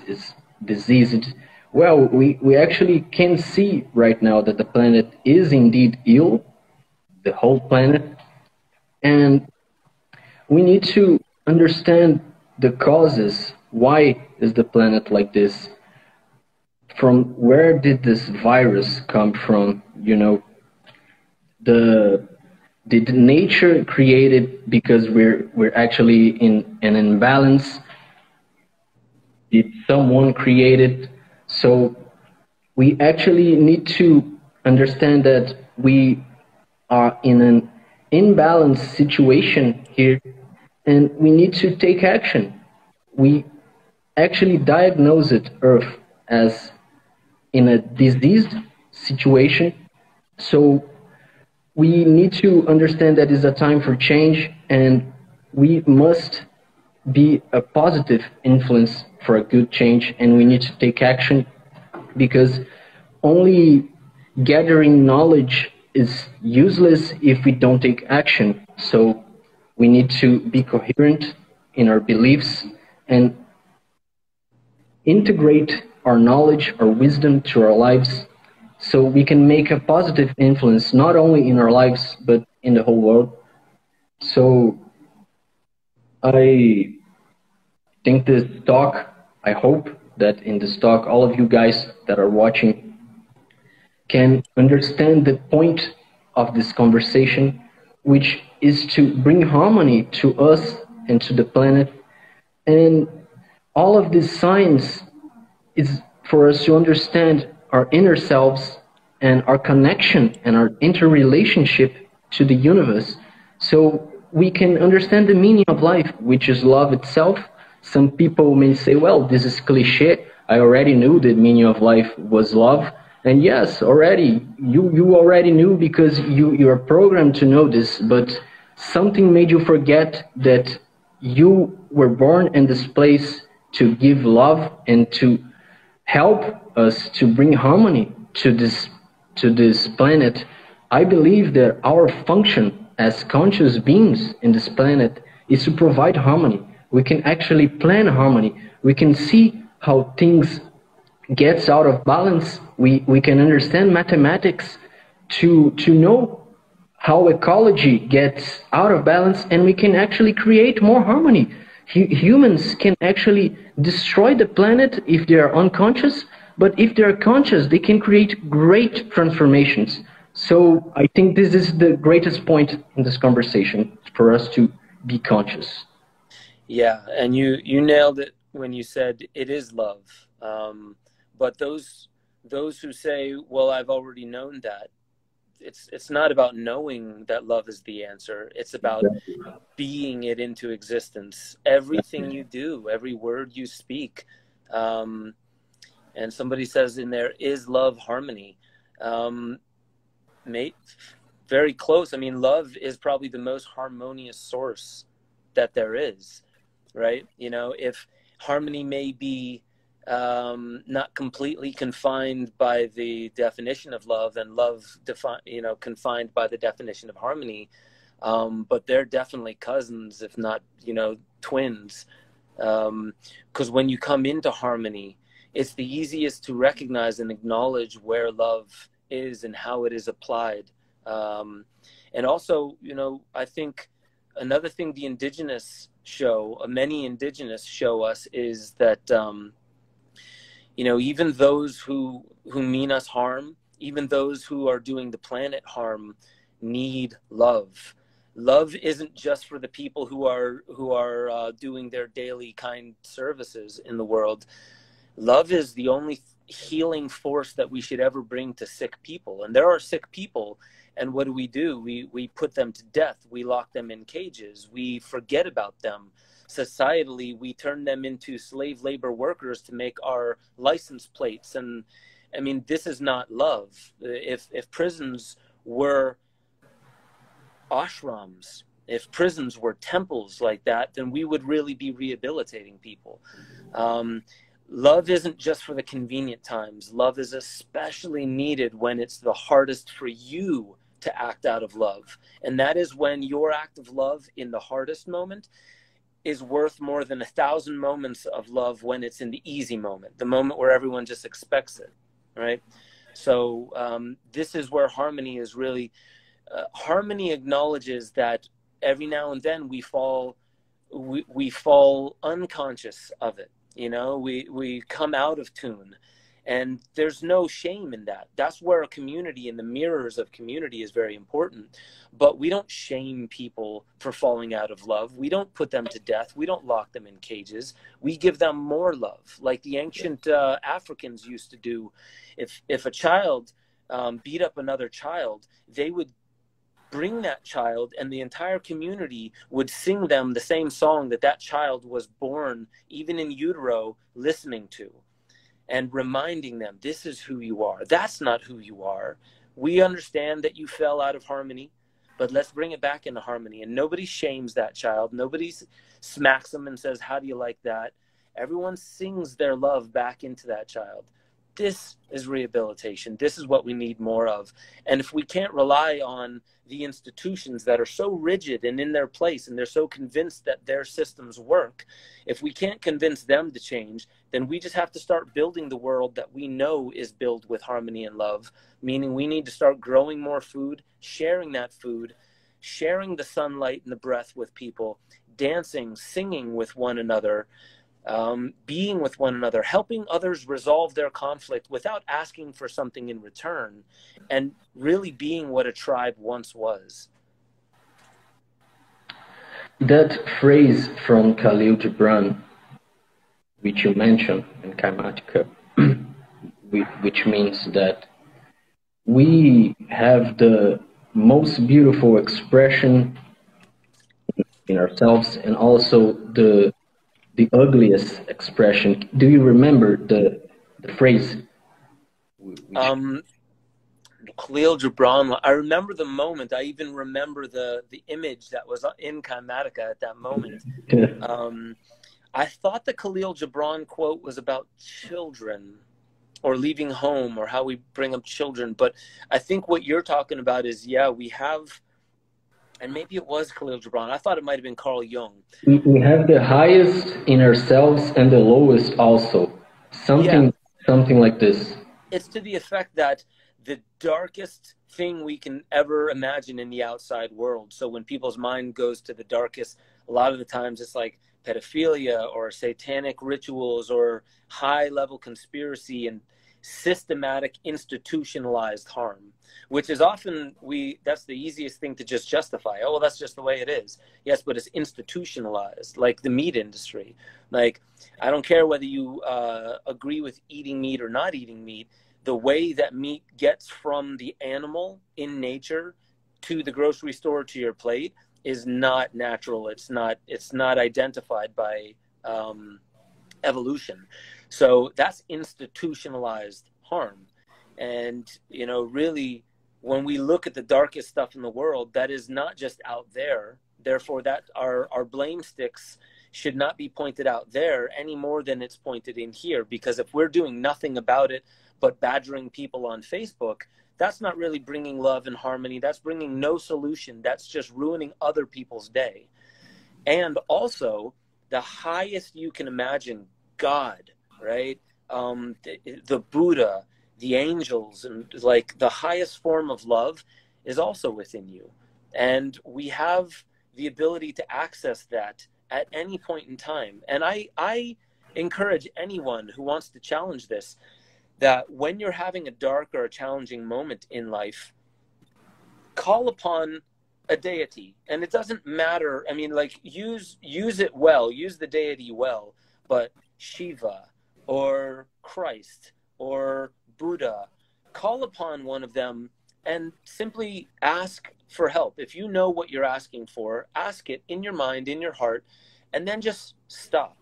diseased? Well, we actually can see right now that the planet is indeed ill, the whole planet, and we need to understand the causes. Why is the planet like this? From where did this virus come from? You know, the did nature create it because we're actually in an imbalance? Did someone create it? So we actually need to understand that we are in an imbalanced situation here, and we need to take action. We actually diagnose it, Earth, as in a diseased situation. So we need to understand that it's a time for change, and we must be a positive influence for a good change, and we need to take action, because only gathering knowledge is useless if we don't take action. So we need to be coherent in our beliefs and integrate our knowledge, our wisdom to our lives, so we can make a positive influence not only in our lives but in the whole world. So I think this talk, I hope that in this talk all of you guys that are watching can understand the point of this conversation, which is to bring harmony to us and to the planet. And all of this science is for us to understand our inner selves and our connection and our interrelationship to the universe, so we can understand the meaning of life, which is love itself. Some people may say, well, this is cliche. I already knew the meaning of life was love. And yes, already, you already knew because you are programmed to know this, but something made you forget that you were born in this place to give love and to help us to bring harmony to this planet. I believe that our function as conscious beings in this planet is to provide harmony. We can actually plan harmony. We can see how things gets out of balance. We can understand mathematics to know how ecology gets out of balance, and we can actually create more harmony. Humans can actually destroy the planet if they are unconscious, but if they are conscious, they can create great transformations. So I think this is the greatest point in this conversation, for us to be conscious. Yeah, and you nailed it when you said it is love. But those who say, well, I've already known that, it's not about knowing that love is the answer. It's about being it into existence. Everything you do, every word you speak, and somebody says in there, is love harmony? Um, mate, very close. I mean, love is probably the most harmonious source that there is, right? You know, if harmony may be not completely confined by the definition of love, and love confined by the definition of harmony, but they're definitely cousins, if not, twins. Because when you come into harmony, it's the easiest to recognize and acknowledge where love is and how it is applied. And also, I think another thing the indigenous show, many indigenous show us, is that, even those who mean us harm, even those who are doing the planet harm, need love. Love isn't just for the people who are doing their daily kind services in the world. Love is the only healing force that we should ever bring to sick people. And there are sick people, and what do? We put them to death. We lock them in cages. We forget about them. Societally, we turn them into slave labor workers to make our license plates. And I mean, this is not love. If prisons were ashrams, if prisons were temples like that, then we would really be rehabilitating people. Love isn't just for the convenient times. Love is especially needed when it's the hardest for you to act out of love. And that is when your act of love in the hardest moment is worth more than 1,000 moments of love when it's in the easy moment, the moment where everyone just expects it, right? So this is where harmony is really, harmony acknowledges that every now and then we fall unconscious of it. We come out of tune, and there's no shame in that. That's where a community and the mirrors of community is very important. But we don't shame people for falling out of love. We don't put them to death. We don't lock them in cages. We give them more love, like the ancient Africans used to do. If a child beat up another child, they would bring that child, and the entire community would sing them the same song that child was born, even in utero, listening to, and reminding them, this is who you are. That's not who you are. We understand that you fell out of harmony, but let's bring it back into harmony. And nobody shames that child. Nobody smacks them and says, how do you like that? Everyone sings their love back into that child. This is rehabilitation. This is what we need more of. And if we can't rely on the institutions that are so rigid and in their place, and they're so convinced that their systems work, if we can't convince them to change, then we just have to start building the world that we know is built with harmony and love, meaning we need to start growing more food, sharing that food, sharing the sunlight and the breath with people, dancing, singing with one another, being with one another, helping others resolve their conflict without asking for something in return, and really being what a tribe once was. That phrase from Khalil Gibran, which you mentioned in Kymatica, which means that we have the most beautiful expression in ourselves, and also the ugliest expression. Do you remember the phrase? Khalil Gibran, I remember the moment. I even remember the image that was in Kymatica at that moment. I thought the Khalil Gibran quote was about children, or leaving home, or how we bring up children. But I think what you're talking about is, we have, and maybe it was Khalil Gibran. I thought it might have been Carl Jung. We have the highest in ourselves and the lowest also. Something like this. It's to the effect that the darkest thing we can ever imagine in the outside world. So when people's mind goes to the darkest, a lot of the times it's like pedophilia or satanic rituals or high-level conspiracy and systematic institutionalized harm, which is often that's the easiest thing to just justify. Oh, well, that's just the way it is. Yes, but it's institutionalized, like the meat industry. Like, I don't care whether you agree with eating meat or not eating meat. The way that meat gets from the animal in nature to the grocery store to your plate is not natural. It's not identified by evolution. So that's institutionalized harm. And, you know, really, when we look at the darkest stuff in the world, that is not just out there. Therefore, that our blame sticks should not be pointed out there any more than it's pointed in here. Because if we're doing nothing about it but badgering people on Facebook, that's not really bringing love and harmony. That's bringing no solution. That's just ruining other people's day. And also, the highest you can imagine, God, right? The Buddha, the angels, and like the highest form of love is also within you. And we have the ability to access that at any point in time. And I encourage anyone who wants to challenge this, that when you're having a dark or a challenging moment in life, call upon a deity. And it doesn't matter. I mean, like, use it well, use the deity well, but Shiva or Christ or Buddha, call upon one of them and simply ask for help. If you know what you're asking for, ask it in your mind, in your heart, and then just stop.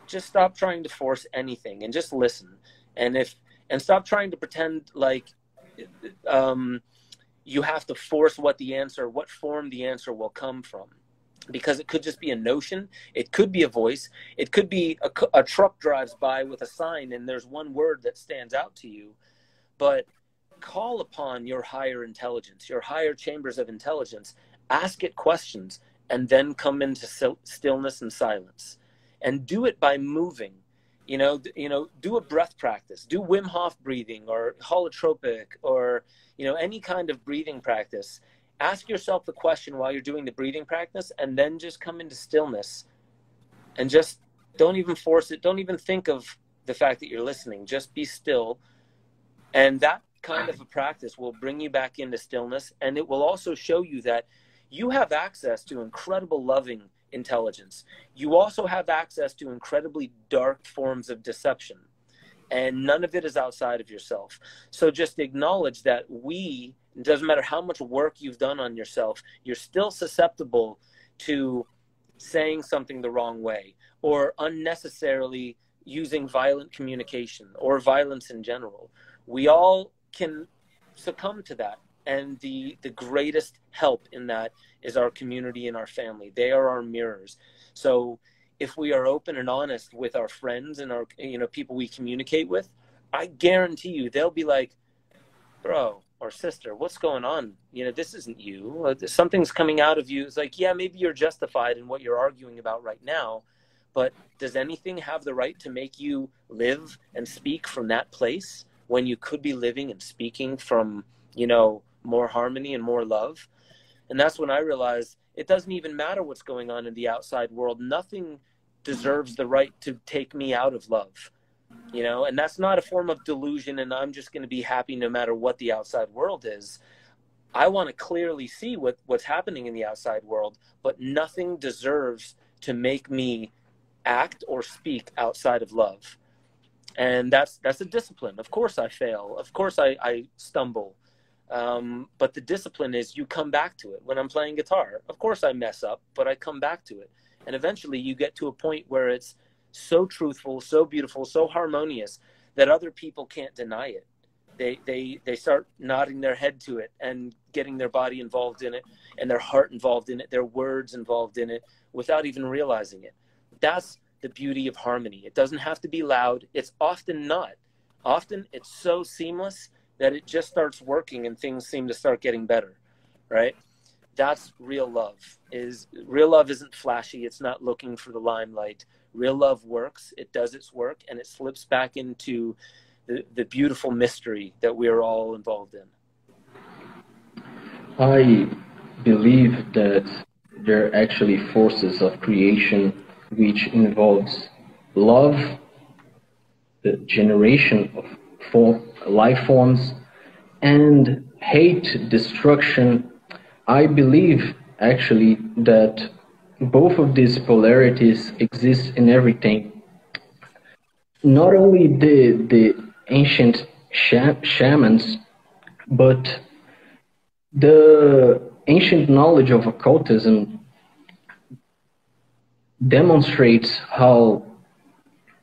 Just stop trying to force anything and just listen. And stop trying to pretend like you have to force what form the answer will come from. Because it could just be a notion. It could be a voice. It could be a truck drives by with a sign and there's one word that stands out to you. But call upon your higher intelligence, your higher chambers of intelligence. Ask it questions and then come into stillness and silence. And do it by moving. You know, do a breath practice. Do Wim Hof breathing or holotropic or, you know, any kind of breathing practice. Ask yourself the question while you're doing the breathing practice, and then just come into stillness and just don't even force it. Don't even think of the fact that you're listening. Just be still. And that kind of a practice will bring you back into stillness. And it will also show you that you have access to incredible loving intelligence. You also have access to incredibly dark forms of deception. And none of it is outside of yourself. So just acknowledge that it doesn't matter how much work you've done on yourself, you're still susceptible to saying something the wrong way or unnecessarily using violent communication or violence in general. We all can succumb to that. And the greatest help in that is our community and our family. They are our mirrors. So if we are open and honest with our friends and our, you know, people we communicate with, I guarantee you they'll be like, bro or sister, what's going on? You know, this isn't you. Something's coming out of you. It's like, yeah, maybe you're justified in what you're arguing about right now, but does anything have the right to make you live and speak from that place when you could be living and speaking from, you know, more harmony and more love? And that's when I realized it doesn't even matter what's going on in the outside world. Nothing deserves the right to take me out of love, you know, and that's not a form of delusion. And I'm just going to be happy no matter what the outside world is. I want to clearly see what's happening in the outside world, but nothing deserves to make me act or speak outside of love. And that's a discipline. Of course I fail. Of course I stumble. But the discipline is you come back to it. When I'm playing guitar, of course I mess up, but I come back to it. And eventually you get to a point where it's so truthful, so beautiful, so harmonious that other people can't deny it. They start nodding their head to it and getting their body involved in it and their heart involved in it, their words involved in it without even realizing it. That's the beauty of harmony. It doesn't have to be loud. It's often not. Often it's so seamless that it just starts working and things seem to start getting better, right? That's real love. Real love isn't flashy. It's not looking for the limelight. Real love works. It does its work, and it slips back into the beautiful mystery that we're all involved in. I believe that there are actually forces of creation which involves love, the generation of life forms, and hate, destruction. I believe actually that both of these polarities exist in everything. Not only the ancient shamans, but the ancient knowledge of occultism demonstrates how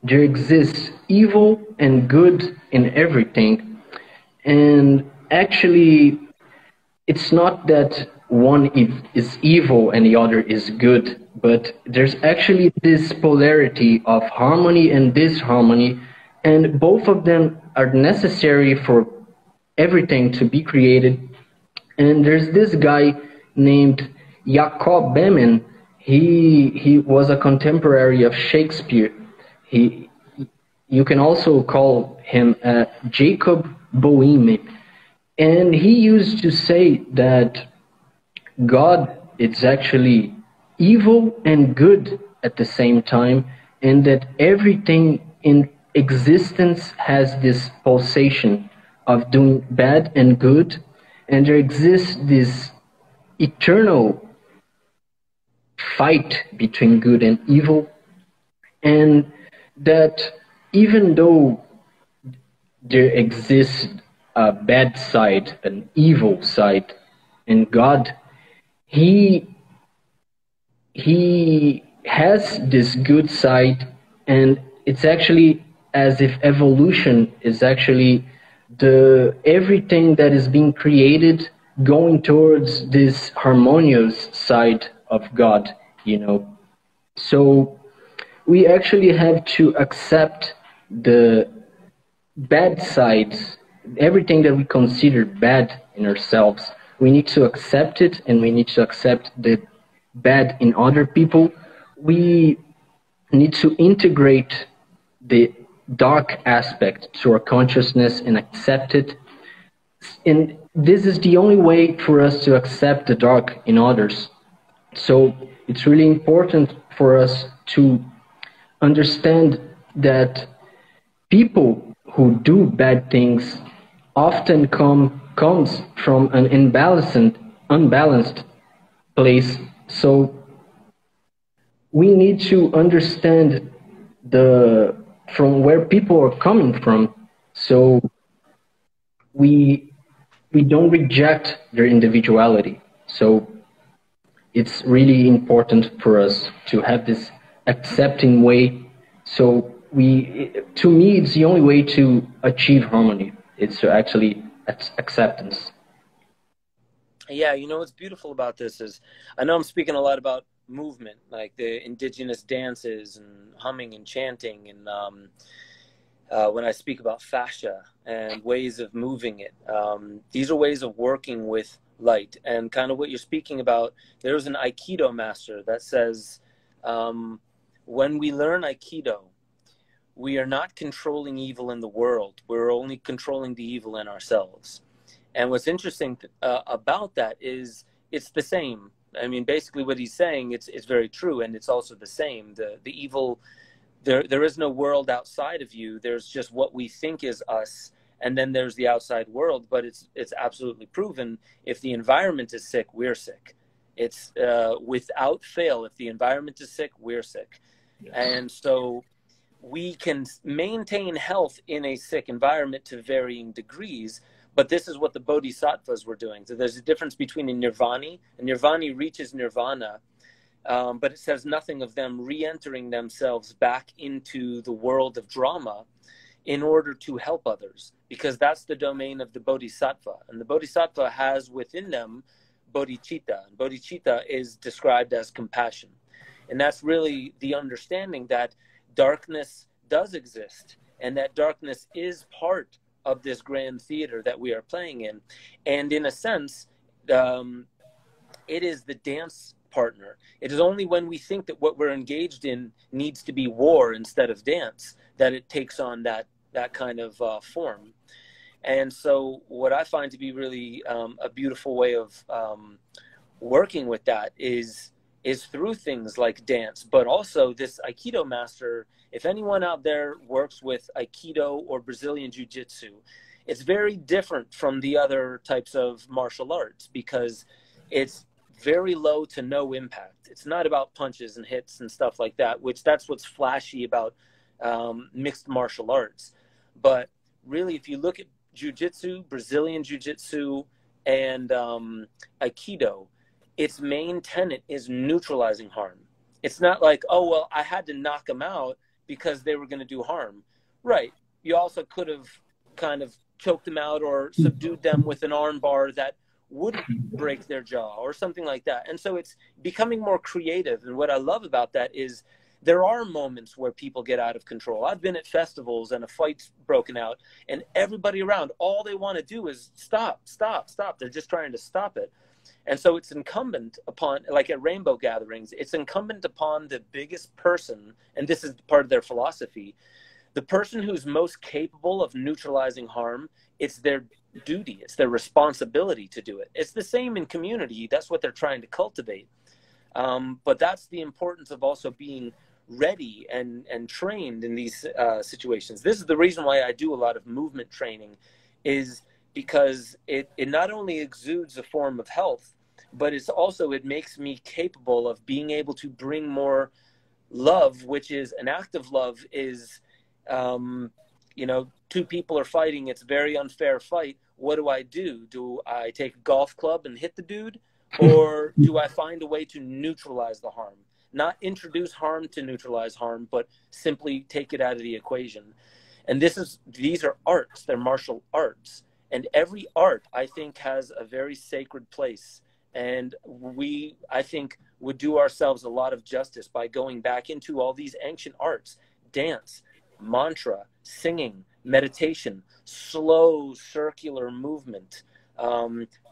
there exists evil and good in everything. And actually, it's not that one is evil and the other is good, but there's actually this polarity of harmony and disharmony, and both of them are necessary for everything to be created. And there's this guy named Jacob Behmen. He was a contemporary of Shakespeare. He You can also call him Jacob Boehme. And he used to say that God is actually evil and good at the same time, and that everything in existence has this pulsation of doing bad and good, and there exists this eternal fight between good and evil, and that even though there exists a bad side, an evil side in God, he he has this good side, and it's actually as if evolution is actually the everything that is being created going towards this harmonious side of God, you know. So we actually have to accept the bad sides, everything that we consider bad in ourselves. We need to accept it, and we need to accept the bad in other people. We need to integrate the dark aspect to our consciousness and accept it. And this is the only way for us to accept the dark in others. So it's really important for us to understand that people who do bad things often comes from an unbalanced place. So we need to understand the from where people are coming from. So we don't reject their individuality. So it's really important for us to have this accepting way. So to me, it's the only way to achieve harmony. It's to actually acceptance. Yeah, you know what's beautiful about this is, I know I'm speaking a lot about movement, like the indigenous dances and humming and chanting, and when I speak about fascia and ways of moving it, these are ways of working with light. And kind of what you're speaking about, there's an Aikido master that says, when we learn Aikido, we are not controlling evil in the world. We're only controlling the evil in ourselves. And what's interesting about that is it's the same. I mean, basically what he's saying, it's very true, and it's also the same. The evil, there is no world outside of you. There's just what we think is us, and then there's the outside world. But it's absolutely proven, if the environment is sick, we're sick. It's without fail, if the environment is sick, we're sick. Yes. And so we can maintain health in a sick environment to varying degrees. But this is what the bodhisattvas were doing. So there's a difference between a nirvani. A nirvani reaches nirvana, but it says nothing of them re-entering themselves back into the world of drama in order to help others, because that's the domain of the bodhisattva. And the bodhisattva has within them bodhicitta. And bodhicitta is described as compassion. And that's really the understanding that darkness does exist, and that darkness is part of this grand theater that we are playing in. And in a sense, it is the dance partner. It is only when we think that what we're engaged in needs to be war instead of dance that it takes on that kind of form. And so what I find to be really a beautiful way of working with that is through things like dance, but also this Aikido master. If anyone out there works with Aikido or Brazilian Jiu-Jitsu, it's very different from the other types of martial arts because it's very low to no impact. It's not about punches and hits and stuff like that, that's what's flashy about mixed martial arts. But really, if you look at Jiu-Jitsu, Brazilian Jiu-Jitsu, and Aikido, its main tenet is neutralizing harm. It's not like, oh, well, I had to knock him out because they were going to do harm. Right. You also could have kind of choked them out or subdued them with an arm bar that wouldn't break their jaw or something like that. And so it's becoming more creative. And what I love about that is there are moments where people get out of control. I've been at festivals and a fight's broken out and everybody around, all they want to do is stop, stop, stop. They're just trying to stop it. And so it's incumbent upon, like at rainbow gatherings, it's incumbent upon the biggest person, and this is part of their philosophy, the person who's most capable of neutralizing harm, it's their duty, it's their responsibility to do it. It's the same in community. That's what they're trying to cultivate. But that's the importance of also being ready and trained in these situations. This is the reason why I do a lot of movement training, is because it not only exudes a form of health, but it's also, it makes me capable of being able to bring more love, which is an act of love is, you know, two people are fighting. It's a very unfair fight. What do? Do I take a golf club and hit the dude? Or do I find a way to neutralize the harm? Not introduce harm to neutralize harm, but simply take it out of the equation. And these are arts. They're martial arts. And every art, I think, has a very sacred place. And we, I think, would do ourselves a lot of justice by going back into all these ancient arts: dance, mantra, singing, meditation, slow circular movement,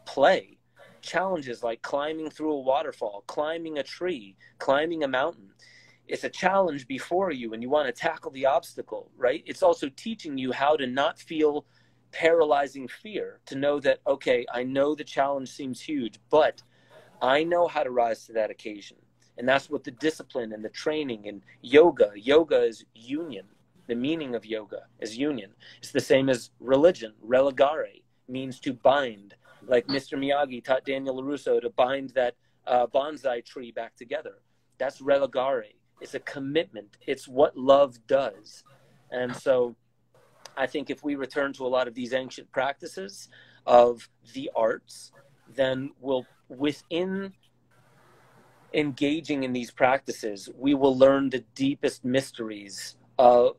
play, challenges like climbing through a waterfall, climbing a tree, climbing a mountain. It's a challenge before you and you want to tackle the obstacle, right? It's also teaching you how to not feel paralyzing fear, to know that, okay, I know the challenge seems huge, but I know how to rise to that occasion. And that's what the discipline and the training and yoga is union. The meaning of yoga is union. It's the same as religion. Religare means to bind, like Mr. Miyagi taught Daniel LaRusso to bind that bonsai tree back together. That's religare. It's a commitment. It's what love does. And so I think if we return to a lot of these ancient practices of the arts, then we'll, within engaging in these practices, we will learn the deepest mysteries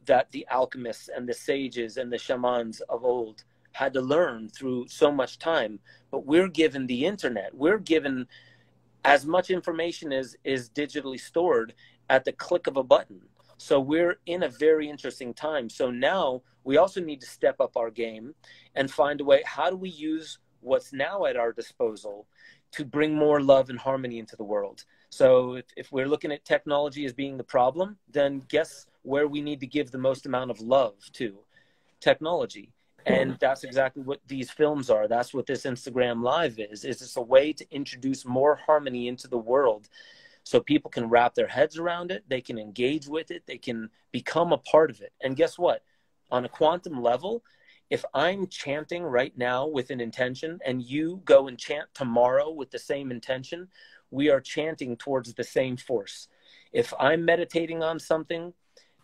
that the alchemists and the sages and the shamans of old had to learn through so much time. But we're given the internet. We're given as much information as is digitally stored at the click of a button. So we're in a very interesting time. So now we also need to step up our game and find a way, how do we use what's now at our disposal to bring more love and harmony into the world? So if we're looking at technology as being the problem, then guess where we need to give the most amount of love to? Technology. And that's exactly what these films are. That's what this Instagram Live is. It's a way to introduce more harmony into the world so people can wrap their heads around it. They can engage with it. They can become a part of it. And guess what? On a quantum level, if I'm chanting right now with an intention and you go and chant tomorrow with the same intention, we are chanting towards the same force. If I'm meditating on something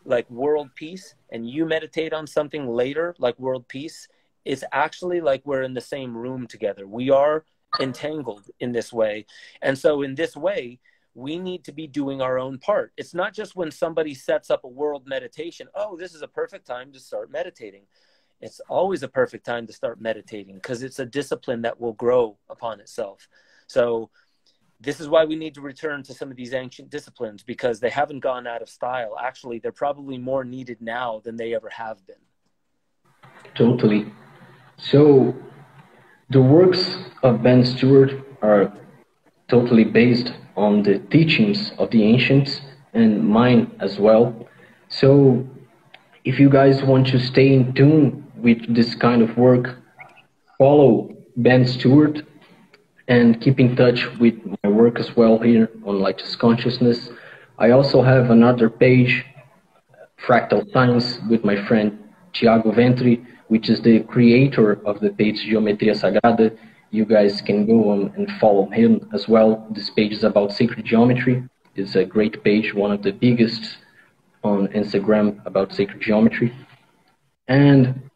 like world peace and you meditate on something later like world peace, it's actually like we're in the same room together. We are entangled in this way. And so in this way, we need to be doing our own part. It's not just when somebody sets up a world meditation, oh, this is a perfect time to start meditating. It's always a perfect time to start meditating because it's a discipline that will grow upon itself. So this is why we need to return to some of these ancient disciplines, because they haven't gone out of style. Actually, they're probably more needed now than they ever have been. Totally. So the works of Ben Stewart are totally based on the teachings of the ancients and mine as well. So if you guys want to stay in tune with this kind of work, follow Ben Stewart and keep in touch with my work as well here on Lightest Consciousness. I also have another page, Fractal Science, with my friend Tiago Ventri, which is the creator of the page Geometria Sagrada. You guys can go on and follow him as well. This page is about sacred geometry. It's a great page, one of the biggest on Instagram about sacred geometry. And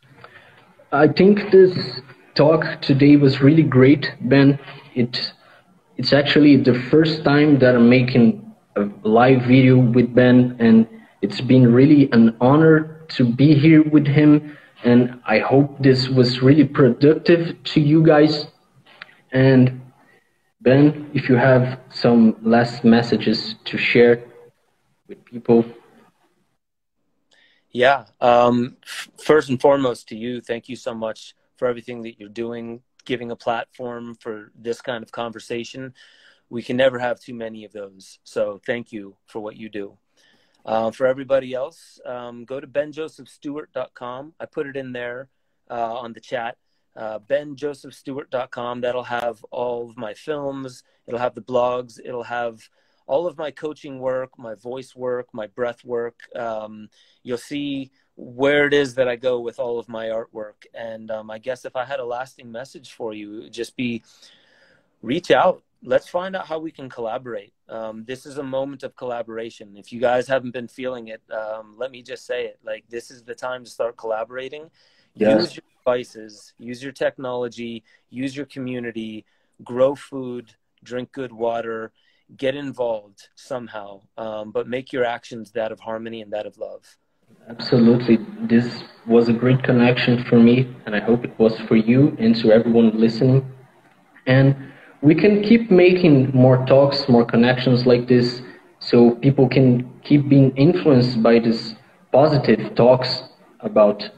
I think this talk today was really great, Ben. It's actually the first time that I'm making a live video with Ben, and It's been really an honor to be here with him, and I hope this was really productive to you guys. And Ben, if you have some last messages to share with people. Yeah. First and foremost to you, thank you so much for everything that you're doing, giving a platform for this kind of conversation. We can never have too many of those. So thank you for what you do. For everybody else, go to benjosephstewart.com. I put it in there on the chat. benjosephstewart.com. That'll have all of my films. It'll have the blogs. It'll have all of my coaching work, my voice work, my breath work. You'll see where it is that I go with all of my artwork. And I guess if I had a lasting message for you, it would just be reach out. Let's find out how we can collaborate. This is a moment of collaboration. If you guys haven't been feeling it, let me just say it. Like, this is the time to start collaborating. Yes. Use your devices, use your technology, use your community, grow food, drink good water, get involved somehow, but make your actions that of harmony and that of love. Absolutely. This was a great connection for me, and I hope it was for you and to everyone listening. And we can keep making more talks, more connections like this, so people can keep being influenced by these positive talks about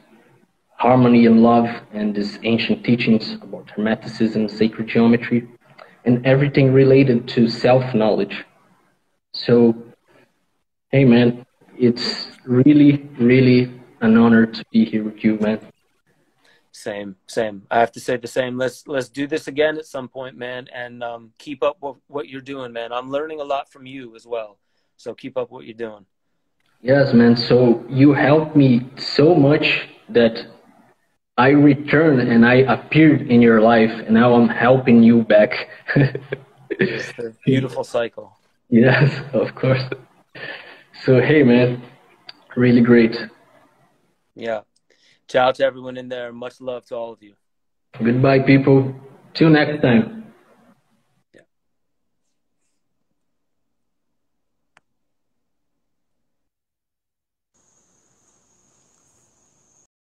harmony and love and these ancient teachings about Hermeticism, sacred geometry, and everything related to self-knowledge. So, hey man, it's really, really an honor to be here with you, man. Same. I have to say the same. Let's do this again at some point, man, and keep up what you're doing, man. I'm learning a lot from you as well, so keep up what you're doing. Yes, man. So you helped me so much that I returned and I appeared in your life, and now I'm helping you back. It's a beautiful cycle. Yes, of course. So, hey, man, really great. Yeah. Ciao to everyone in there. Much love to all of you. Goodbye, people. Till next time.